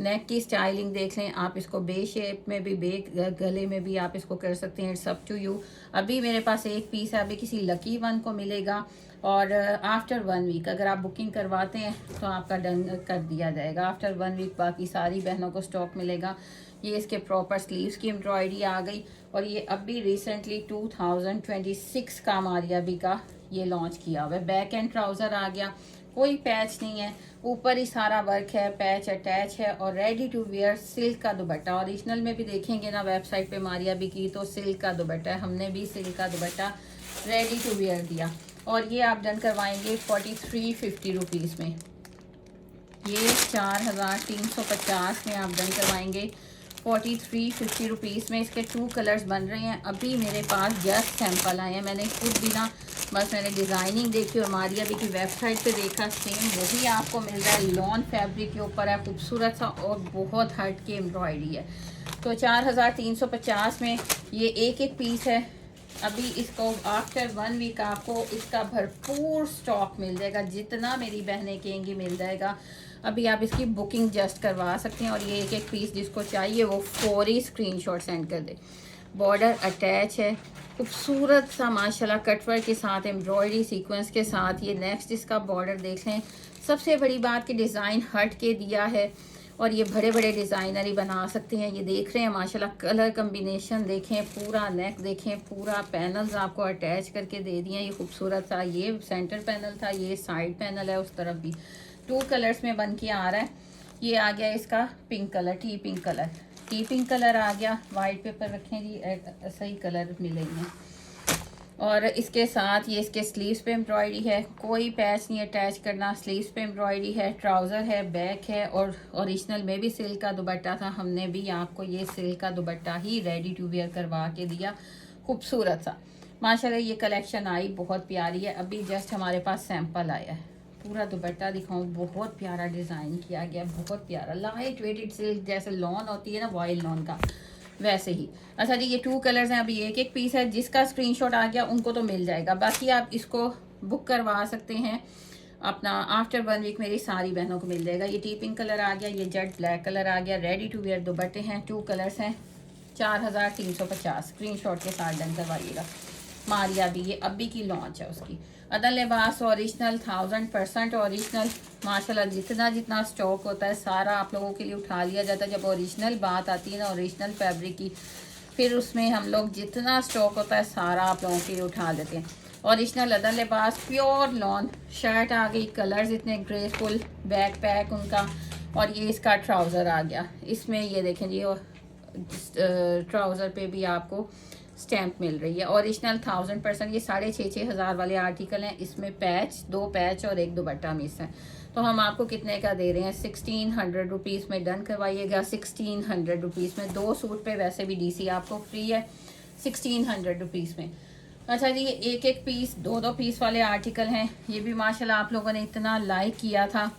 नेक की स्टाइलिंग देख लें। आप इसको बे शेप में भी, बे गले में भी आप इसको कर सकते हैं, इट्स अप टू यू। अभी मेरे पास एक पीस है, अभी किसी लकी वन को मिलेगा और आफ्टर 1 वीक अगर आप बुकिंग करवाते हैं तो आपका डन कर दिया जाएगा। आफ्टर 1 वीक बाकी सारी बहनों को स्टॉक मिलेगा। ये इसके प्रॉपर स्लीव्स की एम्ब्रॉयडरी आ गई और ये अभी रिसेंटली 2026 का मारिया बी का ये लॉन्च किया हुआ है। बैक एंड ट्राउज़र आ गया, कोई पैच नहीं है, ऊपर ही सारा वर्क है, पैच अटैच है और रेडी टू वेयर सिल्क का दुपट्टा। ओरिजिनल में भी देखेंगे ना वेबसाइट पे मारिया बी की तो सिल्क का दुपट्टा है, हमने भी सिल्क का दुपट्टा रेडी टू वेयर दिया। और ये आप डन करवाएंगे 4350 रुपीज़ में, ये 4350 में आप डन करवाएंगे 4350 रुपीज़ में। इसके 2 कलर्स बन रहे हैं, अभी मेरे पास जस्ट सैंपल आए हैं, मैंने खुद भी ना बस मैंने डिज़ाइनिंग देखी और मारिया भी की वेबसाइट पे देखा, सेम वही आपको मिल रहा है। लॉन फैब्रिक के ऊपर है, खूबसूरत सा और बहुत हट के एम्ब्रॉयडरी है। तो 4350 में ये एक एक पीस है। अभी इसको आफ्टर 1 वीक आपको इसका भरपूर स्टॉक मिल जाएगा, जितना मेरी बहनें कहेंगी मिल जाएगा। अभी आप इसकी बुकिंग जस्ट करवा सकते हैं और ये एक एक पीस जिसको चाहिए वो फौरी स्क्रीनशॉट सेंड कर दे। बॉर्डर अटैच है, खूबसूरत सा माशाल्लाह कटवर्क के साथ, एम्ब्रॉयडरी सीक्वेंस के साथ। ये नेक्स्ट इसका बॉर्डर देख लें, सबसे बड़ी बात कि डिज़ाइन हट के दिया है और ये बड़े बड़े डिज़ाइनर ही बना सकते हैं। ये देख रहे हैं माशाल्लाह कलर कम्बिनेशन देखें, पूरा नेक देखें, पूरा पैनल्स आपको अटैच करके दे दिए। ये खूबसूरत सा ये सेंटर पैनल था, ये साइड पैनल है, उस तरफ भी 2 कलर्स में बन के आ रहा है। ये आ गया इसका pink colour, tea pink colour आ गया। वाइट पेपर रखें जी, सही कलर मिलेंगे। और इसके साथ ये इसके स्लीव्स पे एम्ब्रॉयडरी है, कोई पैच नहीं अटैच करना, स्लीव्स पे एम्ब्रॉयडरी है, ट्राउज़र है, बैक है और ओरिजिनल में भी सिल्क का दुपट्टा था, हमने भी आपको ये सिल्क का दुपट्टा ही रेडी टू वेयर करवा के दिया, खूबसूरत सा माशाल्लाह। ये कलेक्शन आई बहुत प्यारी है, अभी जस्ट हमारे पास सैंपल आया है। पूरा दुपट्टा दिखाऊं, बहुत प्यारा डिज़ाइन किया गया, बहुत प्यारा लाइट वेटेड सिल्क, जैसे लॉन होती है ना वाइल्ड लॉन का वैसे ही। अच्छा जी, ये 2 कलर्स हैं, अभी एक एक पीस है, जिसका स्क्रीनशॉट आ गया उनको तो मिल जाएगा, बाकी आप इसको बुक करवा सकते हैं अपना। आफ्टर 1 वीक मेरी सारी बहनों को मिल जाएगा। ये टी पिंक कलर आ गया, ये जेट ब्लैक कलर आ गया, रेडी टू वेयर दुपट्टे हैं, 2 कलर्स हैं, 4350 स्क्रीनशॉट के साथ डन करवाइएगा। मारिया भी ये अभी की लॉन्च है उसकी। अदल लिबास ओरिजिनल 1000% ओरिजिनल माशाल्लाह, जितना जितना स्टॉक होता है सारा आप लोगों के लिए उठा लिया जाता है। जब ओरिजिनल बात आती है ना ओरिजिनल फैब्रिक की, फिर उसमें हम लोग जितना स्टॉक होता है सारा आप लोगों के लिए उठा लेते हैं। ओरिजिनल अदल लिबास प्योर लॉन शर्ट आ गई, कलर्स इतने ग्रेसफुल, बैक पैक उनका। और ये इसका ट्राउज़र आ गया, इसमें ये देखें जी ट्राउज़र पे भी आपको स्टैम्प मिल रही है। ओरिजिनल 1000%, ये 6500 वाले आर्टिकल हैं, इसमें पैच 2 पैच और 1 दुपट्टा मिस है। तो हम आपको कितने का दे रहे हैं, 1600 रुपीज़ में डन करवाइएगा। 1600 रुपीज़ में 2 सूट पे वैसे भी डीसी आपको फ्री है, 1600 रुपीज़ में। अच्छा जी, ये एक एक पीस 2-2 पीस वाले आर्टिकल हैं, ये भी माशाल्लाह आप लोगों ने इतना लाइक किया था।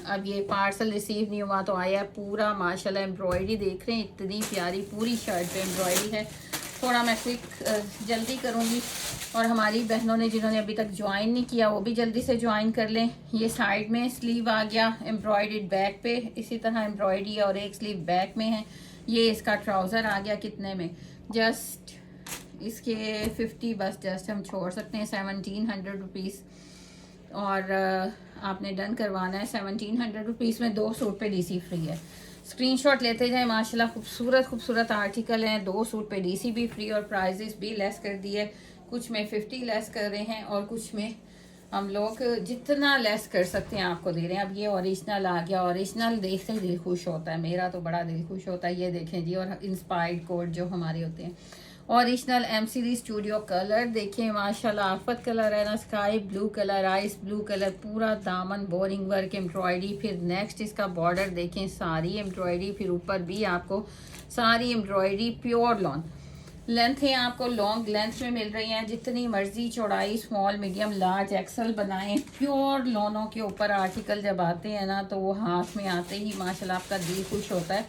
अब ये पार्सल रिसीव नहीं हुआ तो आया पूरा माशाल्लाह। एम्ब्रॉयडरी देख रहे हैं इतनी प्यारी, पूरी शर्ट पे एम्ब्रॉयडरी है। थोड़ा मैं क्विक जल्दी करूँगी और हमारी बहनों ने जिन्होंने अभी तक ज्वाइन नहीं किया वो भी जल्दी से ज्वाइन कर लें। ये साइड में स्लीव आ गया एम्ब्रॉयडर्ड बैक पे, इसी तरह एम्ब्रॉयडरी और एक स्लीव बैक में है। ये इसका ट्राउज़र आ गया कितने में, जस्ट इसके 50 बस जस्ट हम छोड़ सकते हैं 1700 रुपीज़। और आपने डन करवाना है 1700 रुपीज़ में 2 सूट पे डीसी फ्री है। स्क्रीनशॉट लेते जाएं। माशाल्लाह खूबसूरत खूबसूरत आर्टिकल हैं। 2 सूट पे डीसी भी फ्री और प्राइजेस भी लेस कर दिए। कुछ में 50 लेस कर रहे हैं और कुछ में हम लोग जितना लेस कर सकते हैं आपको दे रहे हैं। अब ये ओरिजिनल आ गया। ओरिजिनल देखते ही दिल खुश होता है, मेरा तो बड़ा दिल खुश होता है। ये देखें जी, और इंस्पायर्ड कोड जो हमारे होते हैं original M series studio colour देखें माशाल्लाह। आफत कलर है ना, sky blue colour, ice blue colour, पूरा दामन बोरिंग वर्क एम्ब्रॉयडरी। फिर नेक्स्ट इसका बॉर्डर देखें, सारी एम्ब्रॉयडरी, फिर ऊपर भी आपको सारी एम्ब्रॉयडरी, प्योर लॉन। लेंथ है आपको लॉन्ग लेंथ में मिल रही हैं, जितनी मर्जी चौड़ाई, स्मॉल मीडियम लार्ज एक्सल बनाएं। प्योर लॉनों के ऊपर आर्टिकल जब आते हैं ना तो वो हाथ में आते ही माशाल्लाह आपका दिल खुश होता है।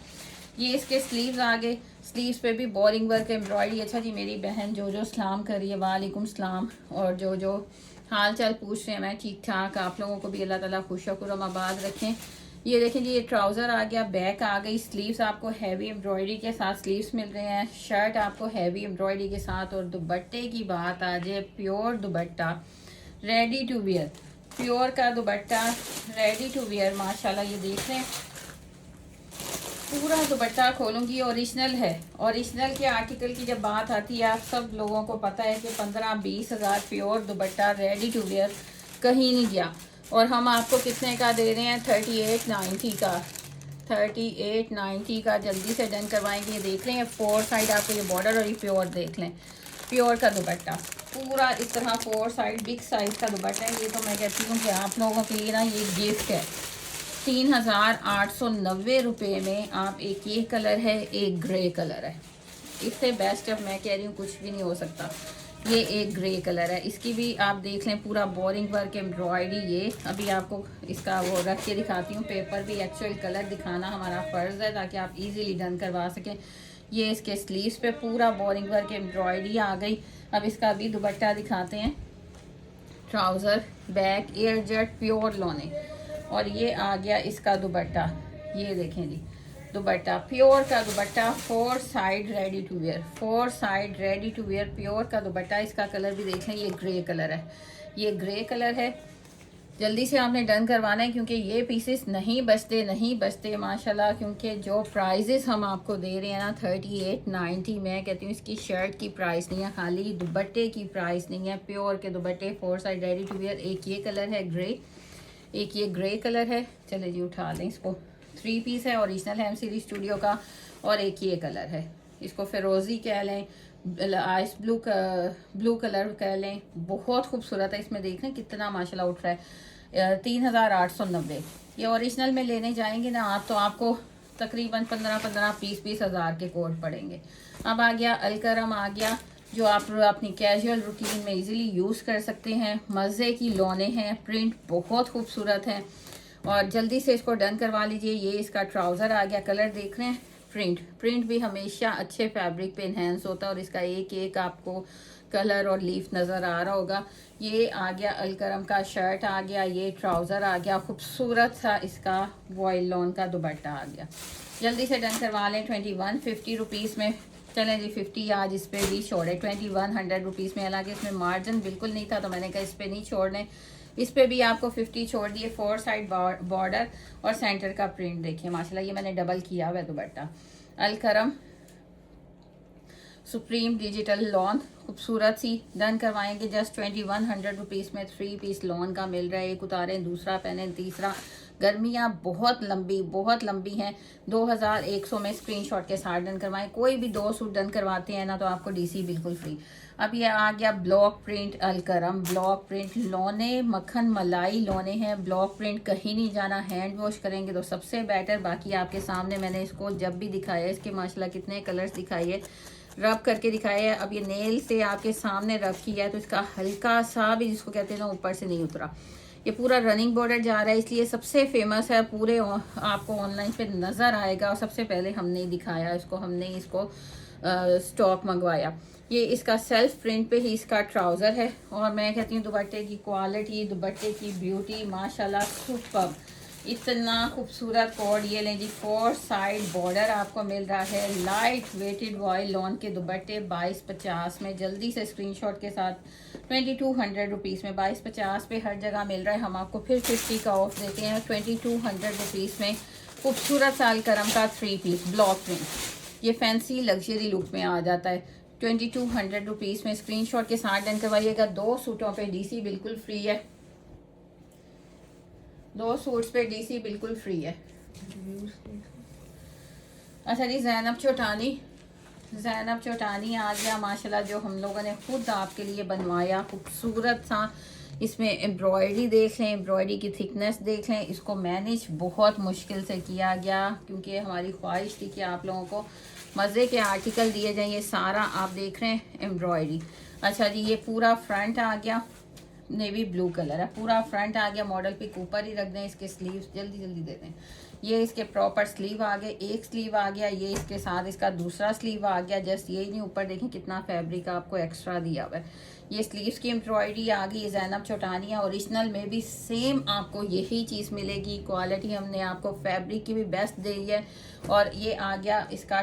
ये इसके स्लीव्स आ गए। स्लीव्स पे भी बोरिंग वर्क एम्ब्रॉयडरी। अच्छा जी, मेरी बहन जो सलाम कर रही है, वालेकुम सलाम। और जो हाल चाल पूछ रहे हैं, मैं ठीक ठाक। आप लोगों को भी अल्लाह ताला खुश आबाद रखें। ये देखें जी, ये ट्राउज़र आ गया, बैक आ गई। स्लीव्स आपको हैवी एम्ब्रॉयडरी के साथ स्लीव्स मिल रहे हैं। शर्ट आपको हैवी एम्ब्रॉयडरी के साथ। और दुपट्टे की बात आ जाए, pure dupatta ready to wear, pure का दुपट्टा रेडी टू वियर माशाल्लाह। ये देख रहे हैं, पूरा दुपट्टा खोलूंगी, ओरिजिनल है। ओरिजिनल के आर्टिकल की जब बात आती है, आप सब लोगों को पता है कि 15-20 हज़ार pure dupatta ready to wear कहीं नहीं गया। और हम आपको कितने का दे रहे हैं? 3890 का। 3890 का जल्दी से डन करवाएंगे। ये देख लें, 4 साइड आपको ये बॉर्डर और ये प्योर देख लें, प्योर का दुपट्टा पूरा इस तरह 4 साइड बिग साइज का दुपट्टा है। ये तो मैं कहती हूँ कि आप लोगों के लिए ना ये गिफ्ट है। 3890 रुपये में आप एक ये कलर है, एक ग्रे कलर है। इससे बेस्ट अब मैं कह रही हूँ कुछ भी नहीं हो सकता। ये एक ग्रे कलर है, इसकी भी आप देख लें, पूरा बोरिंग वर्क एम्ब्रॉयडरी। ये अभी आपको इसका वो रख के दिखाती हूँ, पेपर भी एक्चुअल कलर दिखाना हमारा फ़र्ज़ है ताकि आप इजीली डन करवा सकें। ये इसके स्लीव्स पे पूरा बोरिंग वर्क एम्ब्रॉयडरी आ गई। अब इसका भी दुपट्टा दिखाते हैं। ट्राउज़र, बैक, एयर जट, प्योर लोने। और ये आ गया इसका दुपट्टा। ये देखें जी, दुपट्टा प्योर का dupatta, 4 side ready to wear, 4 side ready to wear, pure का दुपट्टा। इसका कलर भी देख लें, ये ग्रे कलर है, ये ग्रे कलर है। जल्दी से आपने डन करवाना है क्योंकि ये पीसेस नहीं बचते माशाल्लाह। क्योंकि जो प्राइजेस हम आपको दे रहे हैं ना 3890, मैं कहती हूँ इसकी शर्ट की प्राइस नहीं है, खाली दुपट्टे की प्राइस नहीं है। प्योर के दुपट्टे 4 साइड रेडी टू वेयर। एक ये कलर है ग्रे, एक ये ग्रे कलर है। चले जी उठा लें इसको। 3 पीस है, ओरिजिनल है एम सीरीज स्टूडियो का। और एक ये कलर है, इसको फिरोजी कह लें, आइस ब्लू कलर कह लें। बहुत खूबसूरत है। इसमें देख लें कितना माशाल्लाह उठ रहा है। 3890। ये ओरिजिनल में लेने जाएंगे ना आप तो आपको तकरीबन 15-20 हज़ार के कोड पड़ेंगे। अब आ गया अलकरम, आ गया जो आप अपनी कैजुअल रूटीन में इजीली यूज़ कर सकते हैं। मज़े की लौने हैं, प्रिंट बहुत खूबसूरत है। और जल्दी से इसको डन करवा लीजिए। ये इसका ट्राउज़र आ गया, कलर देख रहे हैं। प्रिंट भी हमेशा अच्छे फैब्रिक पे इन्हेंस होता है और इसका एक एक आपको कलर और लीफ नज़र आ रहा होगा। ये आ गया अलकरम का शर्ट आ गया, ये ट्राउज़र आ गया, खूबसूरत सा इसका वॉयल लॉन का दुपट्टा आ गया। जल्दी से डन करवा लें। 2150 रुपीज़ में। चलें जी 50 आज इस पर भी छोड़े, 2100 रुपीज़ में। हालांकि इसमें मार्जिन बिल्कुल नहीं था तो मैंने कहा इस पर नहीं छोड़ने, इस पे भी आपको 50 छोड़ दिए। 4 साइड बॉर्डर और सेंटर का प्रिंट देखिए माशाल्लाह। ये मैंने डबल किया हुआ है दुपट्टा। अलकरम सुप्रीम डिजिटल लॉन, खूबसूरत सी डन करवाएंगे जस्ट 2100 रुपीज़ में। 3 पीस लॉन का मिल रहा है। एक उतारें, दूसरा पहने, तीसरा। गर्मियाँ बहुत लंबी हैं। 2100 में स्क्रीनशॉट के साथ डन करवाएं। कोई भी 2 सूट डन करवाते हैं ना तो आपको डीसी बिल्कुल फ्री। अब ये आ गया block print Alkaram, block print lawn, मक्खन मलाई लौने हैं। ब्लॉक प्रिंट कहीं नहीं जाना, हैंड वॉश करेंगे तो सबसे बेटर। बाकी आपके सामने मैंने इसको जब भी दिखाया, इसके माशाल्लाह कितने कलर्स दिखाइए, रब करके दिखाया है। अब ये नेल से आपके सामने रब किया है तो इसका हल्का सा भी जिसको कहते हैं ना ऊपर से नहीं उतरा। ये पूरा रनिंग बॉर्डर जा रहा है, इसलिए सबसे फेमस है। पूरे आपको ऑनलाइन पे नज़र आएगा और सबसे पहले हमने दिखाया इसको, हमने इसको स्टॉक मंगवाया। ये इसका सेल्फ प्रिंट पे ही इसका ट्राउज़र है। और मैं कहती हूँ दुपट्टे की क्वालिटी, दुपट्टे की ब्यूटी माशाल्लाह सुपर्ब। इतना खूबसूरत कोड। ये लें जी, 4 साइड बॉर्डर आपको मिल रहा है। लाइट वेटेड वॉयल लॉन के दुपट्टे 2250 में। जल्दी से स्क्रीनशॉट के साथ 2200 रुपीज़ में। 2250 पे हर जगह मिल रहा है। हम आपको फिर 50 का ऑफ देते हैं 2200 रुपीज़ में। खूबसूरत साल करम का 3 पीस ब्लॉक प्रिंट। ये फैंसी लग्जरी लुक में आ जाता है 2200 रुपीज़ में। स्क्रीनशॉट के साथ डन करवाइएगा। 2 सूटों पे डीसी बिल्कुल फ्री है। 2 सूट्स पे डीसी बिल्कुल फ्री है। अच्छा जी, ज़ैनब चौटानी आ गया माशाल्लाह, जो हम लोगों ने खुद आपके लिए बनवाया। खूबसूरत सा इसमें एम्ब्रॉयडरी देख लें, एम्ब्रॉयडरी की थिकनेस देख लें। इसको मैनेज बहुत मुश्किल से किया गया, क्योंकि हमारी ख्वाहिश थी कि आप लोगों को मज़े के आर्टिकल दिए जाएं। ये सारा आप देख रहे हैं एम्ब्रॉयडरी। अच्छा जी, ये पूरा फ्रंट आ गया, नेवी ब्लू कलर है। पूरा फ्रंट आ गया। मॉडल पिक ऊपर ही रख दें। इसके स्लीव्स जल्दी जल्दी दे दें। ये इसके प्रॉपर स्लीव आ गए। एक स्लीव आ गया, ये इसके साथ इसका दूसरा स्लीव आ गया। जस्ट ये नहीं, ऊपर देखें कितना फैब्रिक आपको एक्स्ट्रा दिया हुआ है। ये स्लीव्स की एम्ब्रॉयडरी आ गई। ज़ैनब चौटानिया ओरिजिनल में भी सेम आपको यही चीज़ मिलेगी। क्वालिटी हमने आपको फैब्रिक की भी बेस्ट दी है। और ये आ गया इसका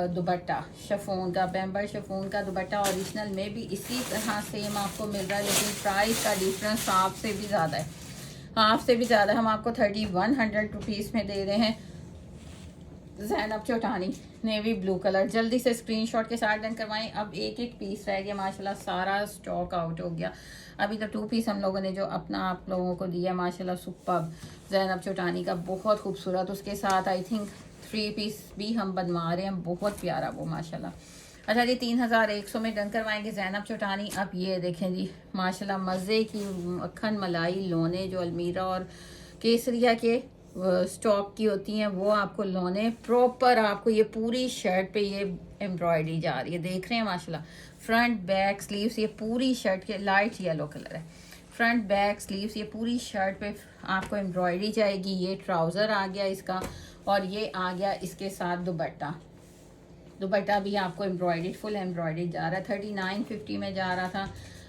दुपट्टा शिफॉन का, बैम्बर शिफॉन का दुपट्टा। ओरिजिनल में भी इसी तरह सेम आपको मिल रहा है, लेकिन प्राइस का डिफरेंस हाफ से भी ज़्यादा है। हाफ से भी ज़्यादा हम आपको 3100 रुपीज़ में दे रहे हैं। Zainab Chottani navy blue colour. जल्दी से स्क्रीनशॉट के साथ डन करवाएं। अब एक एक पीस रह गया माशाल्लाह, सारा स्टॉक आउट हो गया। अभी तो 2 पीस हम लोगों ने जो अपना आप लोगों को दिया माशाल्लाह, सुपर्ब ज़ैनब चौटानी का, बहुत खूबसूरत। उसके साथ आई थिंक 3 पीस भी हम बनवा रहे हैं, बहुत प्यारा वो माशाल्लाह। अच्छा जी, 3100 में डन करवाएंगे ज़ैनब चौटानी। अब ये देखें जी माशाल्लाह, मज़े की मक्खन मलाई लोने जो अलमीरा और केसरिया के स्टॉक की होती हैं, वो आपको लोने प्रॉपर आपको ये पूरी शर्ट पे ये एम्ब्रॉयडरी जा रही है। देख रहे हैं माशाल्लाह, फ्रंट बैक स्लीव्स ये पूरी शर्ट के लाइट येलो कलर है। फ्रंट बैक स्लीव्स ये पूरी शर्ट पे आपको एम्ब्रॉयडरी जाएगी। ये ट्राउज़र आ गया इसका, और ये आ गया इसके साथ दुपट्टा। दुपट्टा भी आपको एम्ब्रॉयडरी, फुल एम्ब्रॉयडरी जा रहा है। 3950 में जा रहा था।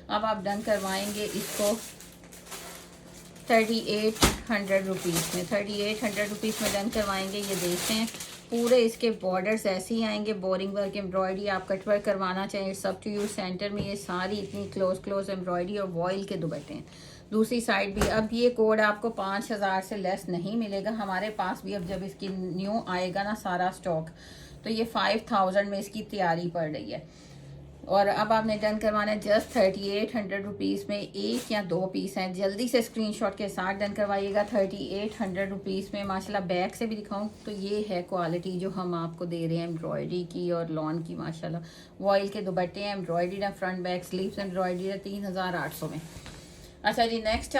अब आप डन करवाएंगे इसको 3800 रुपीज़ में। 3800 रुपीज़ में डन करवाएंगे। ये देखते हैं पूरे इसके बॉर्डर्स ऐसे ही आएंगे। बोरिंग वर्क एम्ब्रॉयडरी, आप कट वर्क करवाना चाहिए सब टू यू। सेंटर में ये सारी इतनी क्लोज एम्ब्रॉयडरी और वॉयल के दुपट्टे हैं। दूसरी साइड भी। अब ये कोड आपको 5000 से लेस नहीं मिलेगा हमारे पास भी। अब जब इसकी न्यू आएगा ना सारा स्टॉक, तो ये 5000 में इसकी तैयारी पड़ रही है। और अब आपने डन करवाना है जस्ट 3800 रुपीज़ में। 1 या 2 पीस हैं। जल्दी से स्क्रीनशॉट के साथ डन करवाइएगा 3800 रुपीज़ में। माशाल्लाह बैक से भी दिखाऊं तो ये है क्वालिटी जो हम आपको दे रहे हैं एम्ब्रॉयडरी की और लॉन की। माशाल्लाह वॉयल के दुपट्टे हैं, एम्ब्रॉयडरी है, फ्रंट बैक स्लीव्स एम्ब्रॉयडरी है। 3800 में। अच्छा जी, नेक्स्ट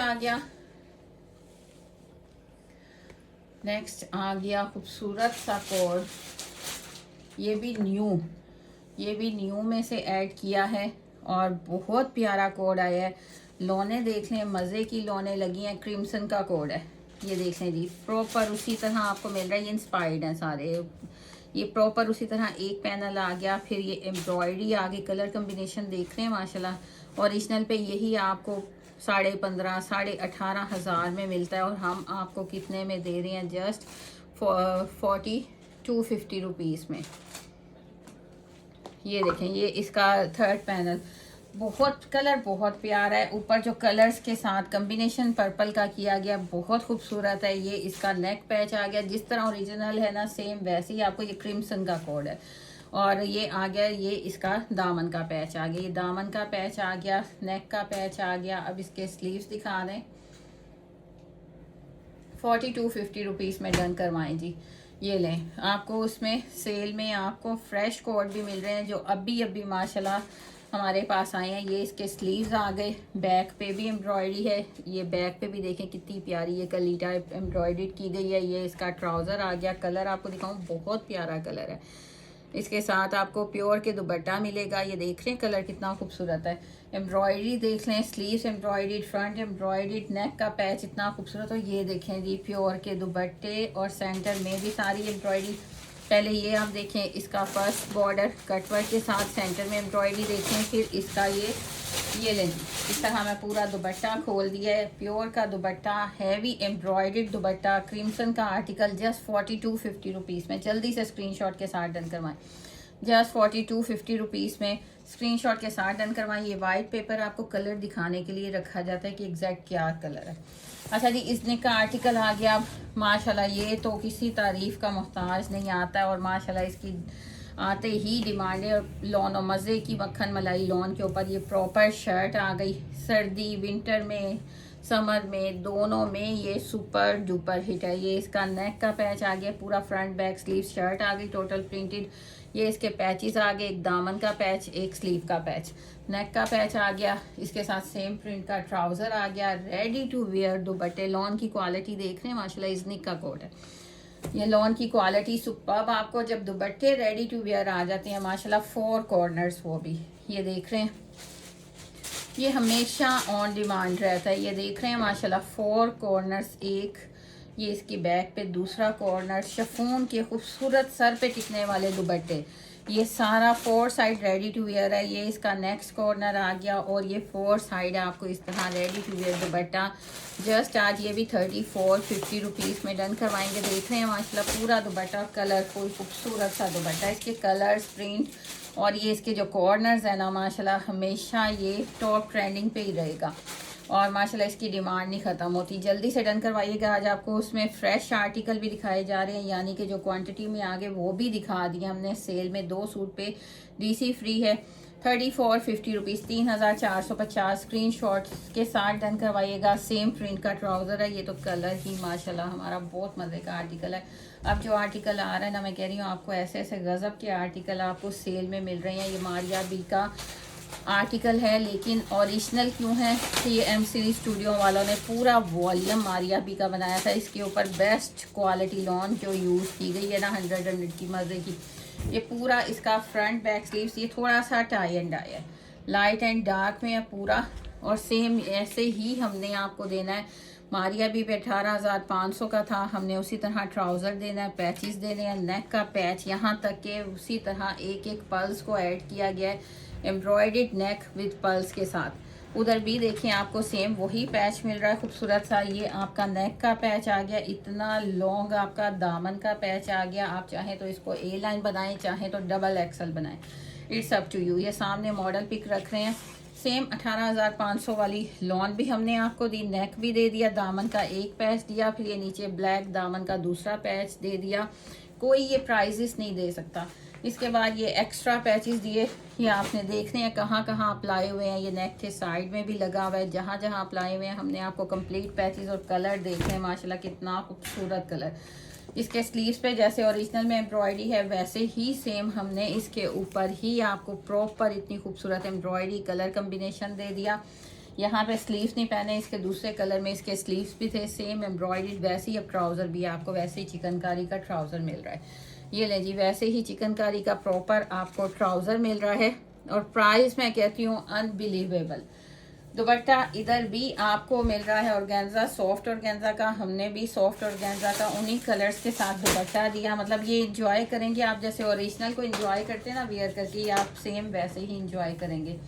आ गया खूबसूरत सा कोड। ये भी न्यू में से ऐड किया है और बहुत प्यारा कोड आया है। लोने देख लें, मज़े की लोने लगी हैं। क्रिम्सन का कोड है, ये देख लें जी। प्रॉपर उसी तरह आपको मिल रहा है। ये इंस्पायर्ड है सारे। ये प्रॉपर उसी तरह एक पैनल आ गया, फिर ये एम्ब्रॉयडरी आ गई। कलर कम्बिनेशन देख रहे हैं माशाल्लाह। ओरिजिनल पे यही आपको 15,500 18,000 में मिलता है, और हम आपको कितने में दे रहे हैं? जस्ट 4250 रुपीज़ में। ये देखें, ये इसका थर्ड पैनल, बहुत कलर बहुत प्यारा है। ऊपर जो कलर्स के साथ कम्बिनेशन पर्पल का किया गया बहुत खूबसूरत है। ये इसका नेक पैच आ गया, जिस तरह ओरिजिनल है ना सेम वैसे ही आपको ये क्रिम्सन का कोड है। और ये आ गया, ये इसका दामन का पैच आ गया। ये दामन का पैच आ गया, नेक का पैच आ गया। अब इसके स्लीव्स दिखा दें। 4250 रुपीज़ में डन करवाएं जी। ये लें, आपको उसमें सेल में आपको फ्रेश कोड भी मिल रहे हैं जो अभी माशाल्लाह हमारे पास आए हैं। ये इसके स्लीव्स आ गए। बैक पे भी एम्ब्रॉयडरी है। ये बैक पे भी देखें कितनी प्यारी ये कलीटा एम्ब्रॉयडरी की गई है। ये इसका ट्राउज़र आ गया। कलर आपको दिखाऊं, बहुत प्यारा कलर है। इसके साथ आपको प्योर के दुपट्टा मिलेगा। ये देख रहे हैं कलर कितना खूबसूरत है। एम्ब्रॉयडरी देख लें, स्लीव्स एम्ब्रॉयडरी, फ्रंट एम्ब्रॉयडरी, नेक का पैच इतना खूबसूरत। और ये देखें जी प्योर के दुपट्टे, और सेंटर में भी सारी एम्ब्रॉयडरी। पहले ये आप देखें, इसका फर्स्ट बॉर्डर कटवर्क के साथ सेंटर में एम्ब्रॉयडरी देखें। फिर इसका ये लें जी, इस तरह मैं पूरा दुपट्टा खोल दिया है। प्योर का दुपट्टा, हैवी एम्ब्रॉयडर्ड दुपट्टा, क्रिम्सन का आर्टिकल, जस्ट 4250 रुपीज़ में। जल्दी से स्क्रीनशॉट के साथ डन करवाएं, जस्ट 4250 रुपीज़ में स्क्रीनशॉट के साथ डन करवाएं। ये वाइट पेपर आपको कलर दिखाने के लिए रखा जाता है कि एग्जैक्ट क्या कलर है। अच्छा जी, इस नेक का आर्टिकल आ गया। अब माशाल्लाह ये तो किसी तारीफ़ का मोहताज नहीं आता है, और माशाल्लाह इसकी आते ही डिमांड है। और लॉन और मज़े की मक्खन मलाई लॉन के ऊपर ये प्रॉपर शर्ट आ गई। सर्दी विंटर में समर में दोनों में ये सुपर डुपर हिट है। ये इसका नेक का पैच आ गया, पूरा फ्रंट बैक स्लीव शर्ट आ गई टोटल प्रिंटेड। ये इसके पैचेस आ गए, एक दामन का पैच, एक स्लीव का पैच, नेक का पैच आ गया। इसके साथ सेम प्रिंट का ट्राउज़र आ गया। रेडी टू वेयर दुपट्टे, लॉन की क्वालिटी देख रहे हैं माशाल्लाह, इज़निक का कोट है। ये लॉन की क्वालिटी सुपर्ब। आपको जब दुपट्टे रेडी टू वेयर आ जाते हैं माशाल्लाह, 4 कॉर्नर्स वो भी ये देख रहे हैं, ये हमेशा ऑन डिमांड रहता है। ये देख रहे हैं माशाल्लाह 4 कॉर्नर्स, एक ये इसकी बैक पे दूसरा कॉर्नर, शिफॉन के खूबसूरत सर पे टिकने वाले दुपट्टे। ये सारा 4 साइड रेडी टू वेयर है। ये इसका नेक्स्ट कॉर्नर आ गया, और ये 4 साइड आपको इस तरह ready to wear dupatta. Just आज ये भी 3450 रुपीज़ में डन करवाएंगे। देख रहे हैं माशाल्लाह पूरा दुपट्टा कलरफुल खूबसूरत सा दुपट्टा। इसके कलर्स, प्रिंट और ये इसके जो कॉर्नर्स है ना माशाल्लाह, हमेशा ये टॉप ट्रेंडिंग पे ही रहेगा, और माशाल्लाह इसकी डिमांड नहीं ख़त्म होती। जल्दी से डन करवाइएगा। आज आपको उसमें फ्रेश आर्टिकल भी दिखाए जा रहे हैं, यानी कि जो क्वांटिटी में आगे वो भी दिखा दिए हमने। सेल में 2 सूट पे डीसी फ्री है। 3450 रुपीज़, 3450 स्क्रीनशॉट के साथ डन करवाइएगा। सेम प्रिंट का ट्राउज़र है। ये तो कलर ही माशाल्लाह हमारा बहुत मज़े का आर्टिकल है। अब जो आर्टिकल आ रहा है ना, मैं कह रही हूँ आपको ऐसे ऐसे गज़ब के आर्टिकल आपको सेल में मिल रहे हैं। ये मारिया बी का आर्टिकल है, लेकिन ओरिजिनल क्यों है कि ये एम सीरीज स्टूडियो वालों ने पूरा वॉल्यूम मारिया बी का बनाया था। इसके ऊपर बेस्ट क्वालिटी लॉन जो यूज़ की गई है ना, 100 की मज़े की। ये पूरा इसका फ्रंट बैक स्लीव्स, ये थोड़ा सा टाई एंड डाई है, लाइट एंड डार्क में है पूरा। और सेम ऐसे ही हमने आपको देना है। मारिया बी पे 18,500 का था, हमने उसी तरह ट्राउज़र देना है, पैचेस देने हैं, नेक का पैच, यहाँ तक के उसी तरह एक एक पल्स को ऐड किया गया है, एम्ब्रॉयडर्ड नेक विद पल्स के साथ। उधर भी देखें आपको सेम वही पैच मिल रहा है खूबसूरत सा। ये आपका नेक का पैच आ गया, इतना लॉन्ग आपका दामन का पैच आ गया। आप चाहें तो इसको ए लाइन बनाएं, चाहें तो डबल एक्सल बनाएं, इट्स अप टू यू। ये सामने मॉडल पिक रख रहे हैं। सेम 18,500 वाली लॉन भी हमने आपको दी, नेक भी दे दिया, दामन का एक पैच दिया, फिर ये नीचे ब्लैक दामन का दूसरा पैच दे दिया। कोई ये प्राइजेस नहीं दे सकता। इसके बाद ये एक्स्ट्रा पैचेस दिए, ये आपने देखने हैं कहाँ कहाँ अप्लाई हुए हैं। ये नेक के साइड में भी लगा हुआ है, जहाँ जहाँ अप्लाई हुए हैं हमने आपको कंप्लीट पैचेस और कलर देखे हैं माशाल्लाह कितना खूबसूरत कलर। इसके स्लीव्स पे जैसे ओरिजिनल में एम्ब्रॉयडरी है वैसे ही सेम हमने इसके ऊपर ही आपको प्रॉपर इतनी खूबसूरत एम्ब्रॉयडरी कलर कम्बिनेशन दे दिया। यहाँ पे स्लीव्स नहीं पहने, इसके दूसरे कलर में इसके स्लीव्स भी थे सेम एम्ब्रॉयडरी। वैसे ही अब ट्राउज़र भी आपको वैसे ही चिकनकारी का ट्राउज़र मिल रहा है। ये ले जी, वैसे ही चिकनकारी का प्रॉपर आपको ट्राउज़र मिल रहा है। और प्राइस मैं कहती हूँ अनबिलीवेबल। दुपट्टा इधर भी आपको मिल रहा है ऑर्गेन्जा, सॉफ्ट ऑर्गेन्जा का। हमने भी सॉफ्ट ऑर्गेन्जा का उन्हीं कलर्स के साथ दुपट्टा दिया। मतलब ये इंजॉय करेंगे आप, जैसे ओरिजिनल को इंजॉय करते हैं ना वेयर करके, आप सेम वैसे ही इंजॉय करेंगे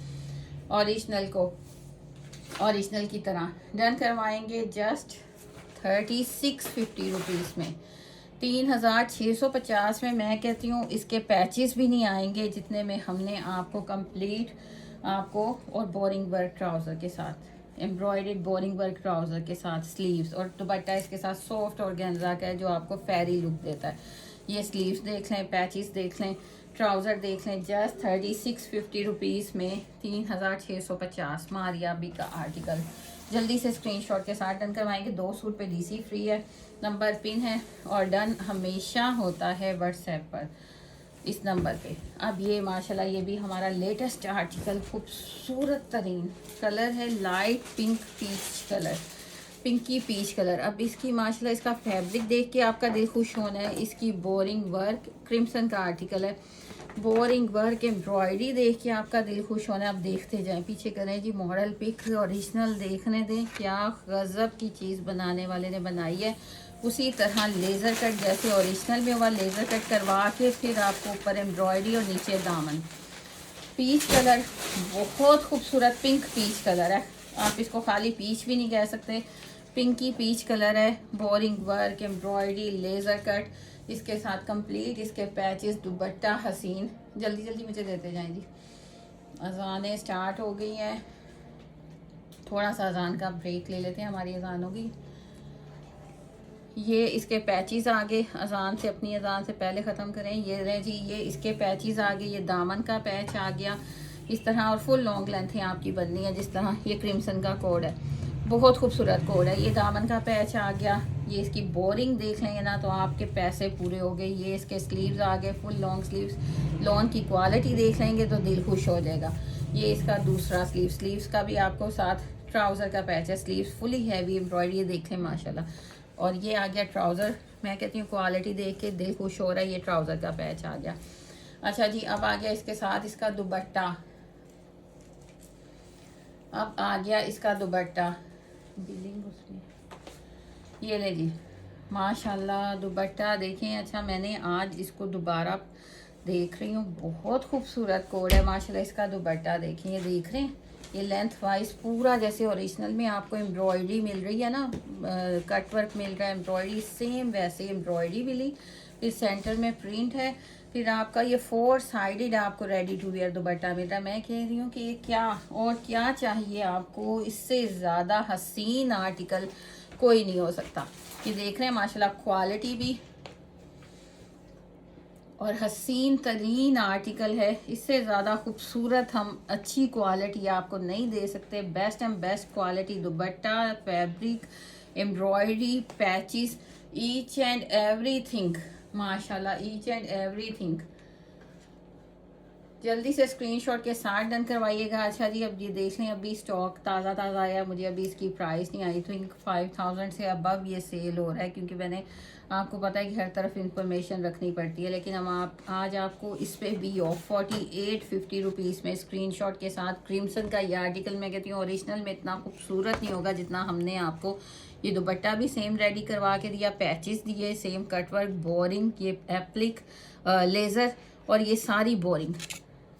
ओरिजिनल को, ओरिजिनल की तरह डन करवाएंगे। जस्ट 3650 रुपीज़ में, 3650 में। मैं कहती हूँ इसके पैचेस भी नहीं आएंगे जितने में हमने आपको कंप्लीट आपको, और बोरिंग वर्क ट्राउज़र के साथ, एम्ब्रॉयडर्ड बोरिंग वर्क ट्राउज़र के साथ स्लीव्स, और दुपट्टा इसके साथ सॉफ्ट ऑर्गेन्जा का है जो आपको फेरी लुक देता है। ये स्लीव्स देख लें, पैचेस देख लें, ट्राउज़र देख लें। जस्ट 3650 रुपीज़ में 3650 मारिया बी का आर्टिकल। जल्दी से स्क्रीनशॉट के साथ डन करवाएंगे। 2 सूट पे डीसी फ्री है, नंबर पिन है, और डन हमेशा होता है व्हाट्सएप पर इस नंबर पे। अब ये माशाल्लाह ये भी हमारा लेटेस्ट आर्टिकल, खूबसूरत तरीन कलर है, light pink peach colour, pinky peach colour. अब इसकी माशाल्लाह इसका फैब्रिक देख के आपका दिल खुश होना है। इसकी बोरिंग वर्क, क्रिम्सन का आर्टिकल है, बोरिंग वर्क एम्ब्रॉयडरी देख के आपका दिल खुश होना है। आप देखते जाएं, पीछे करें जी मॉडल पिक, ओरिजिनल देखने दें, क्या गज़ब की चीज़ बनाने वाले ने बनाई है। उसी तरह लेज़र कट जैसे ओरिजिनल में हुआ, लेज़र कट करवा के फिर आपको ऊपर एम्ब्रॉयडरी और नीचे दामन। पीच कलर, बहुत खूबसूरत पिंक पीच कलर है, आप इसको खाली पीच भी नहीं कह सकते, पिंकी पीच कलर है। Boring work, embroidery, laser cut, इसके साथ कंप्लीट इसके पैचेस, दुपट्टा हसीन। जल्दी जल्दी मुझे देते जाएं जी, अजानें स्टार्ट हो गई हैं, थोड़ा सा अजान का ब्रेक ले लेते हैं, हमारी अजान होगी। ये इसके पैचेस आगे, अजान से अपनी अजान से पहले ख़त्म करें। ये रहे जी, ये इसके पैचेस आगे, ये दामन का पैच आ गया इस तरह, और फुल लॉन्ग लेंथ है आपकी बननी है जिस तरह। ये क्रिम्सन का कोड है, बहुत खूबसूरत कोड है। ये दामन का पैच आ गया, ये इसकी बोरिंग देख लेंगे ना तो आपके पैसे पूरे हो गए। ये इसके स्लीव्स आ गए, फुल लॉन्ग स्लीव्स, लॉन की क्वालिटी देख लेंगे तो दिल खुश हो जाएगा। ये इसका दूसरा स्लीव, स्लीव्स का भी आपको साथ ट्राउज़र का पैच है, स्लीव्स फुली हैवी एम्ब्रॉयडरी, ये देख लें माशाल्लाह। और ये आ गया ट्राउज़र, मैं कहती हूँ क्वालिटी देख के दिल खुश हो रहा है। ये ट्राउज़र का पैच आ गया। अच्छा जी, अब आ गया इसके साथ इसका दुपट्टा, अब आ गया इसका दुपट्टा, बिलिंग उसमें, ये ले जी माशाल्लाह दुपट्टा देखें। अच्छा, मैंने आज इसको दोबारा देख रही हूँ, बहुत खूबसूरत कोड है माशाल्लाह। इसका दुपट्टा देखें, ये देख रहे हैं, ये लेंथ वाइज पूरा जैसे ओरिजिनल में आपको एम्ब्रॉयडरी मिल रही है ना, कट वर्क मिल रहा है, एम्ब्रॉयडरी सेम वैसे एम्ब्रॉयडरी मिली, फिर सेंटर में प्रिंट है, फिर आपका ये 4 साइडेड आपको रेडी टू वेयर दुपट्टा मिल रहा है। मैं कह रही हूँ कि ये क्या और क्या चाहिए आपको, इससे ज़्यादा हसीन आर्टिकल कोई नहीं हो सकता। ये देख रहे हैं माशाल्लाह क्वालिटी भी और हसीन तरीन आर्टिकल है, इससे ज़्यादा खूबसूरत हम अच्छी क्वालिटी आपको नहीं दे सकते। Best and best quality dupatta, fabric, embroidery, patches, each and everything माशाल्लाह, ईच एंड एवरीथिंग। जल्दी से स्क्रीनशॉट के साथ डन करवाइएगा। अच्छा जी, अब ये देख लें, अभी स्टॉक ताज़ा ताज़ा आया, मुझे अभी इसकी प्राइस नहीं आई, थिंक 5000 से अबव ये सेल हो रहा है, क्योंकि मैंने आपको पता है कि हर तरफ इंफॉर्मेशन रखनी पड़ती है। लेकिन हम आज आपको इस पर भी ऑफ 4850 रुपीज़ में स्क्रीनशॉट के साथ क्रिम्सन का ये आर्टिकल, मैं कहती हूँ ओरिजिनल में इतना खूबसूरत नहीं होगा जितना हमने आपको ये दुपट्टा भी सेम रेडी करवा के दिया, पैचेस दिए सेम कटवर्क, बोरिंग, ये एप्लिक, लेज़र, और ये सारी boring.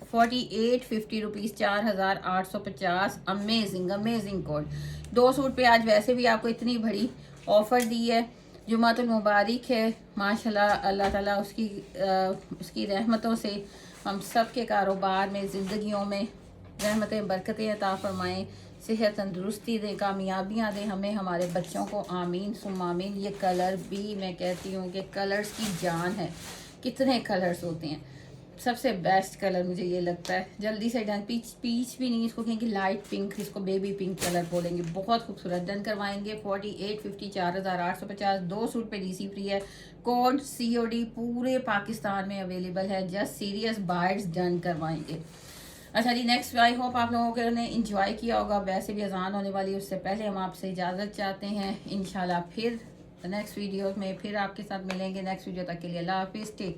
4850 rupees, 4850। Amazing amazing code. 2 suit पे आज वैसे भी आपको इतनी बड़ी ऑफ़र दी है। जुमातुल मुबारक है माशाल्लाह, अल्लाह ताला उसकी रहमतों से हम सब के कारोबार में, ज़िंदगियों में रहमतें बरकतें अता फरमाएँ, सेहत तंदुरुस्ती दे, कामयाबियाँ दें हमें, हमारे बच्चों को, आमीन सुम आमीन। ये कलर भी मैं कहती हूँ कि कलर्स की जान है, कितने कलर्स होते हैं, सबसे बेस्ट कलर मुझे ये लगता है। जल्दी से डन, पीच भी नहीं, इसको कहेंगे लाइट पिंक, इसको बेबी पिंक कलर बोलेंगे, बहुत खूबसूरत। डन करवाएंगे 4850, 4850। 2 सूट पे डीसी फ्री है, कोड COD पूरे पाकिस्तान में अवेलेबल है, जस्ट सीरियस बायर्स डन करवाएंगे। अच्छा जी, नेक्स्ट आई होप आप लोगों ने इंजॉय किया होगा। वैसे भी अजान होने वाली, उससे पहले हम आपसे इजाज़त चाहते हैं। इंशाल्लाह फिर नेक्स्ट वीडियो में फिर आपके साथ मिलेंगे। नेक्स्ट वीडियो तक के लिए अल्लाह हाफिज़, टेक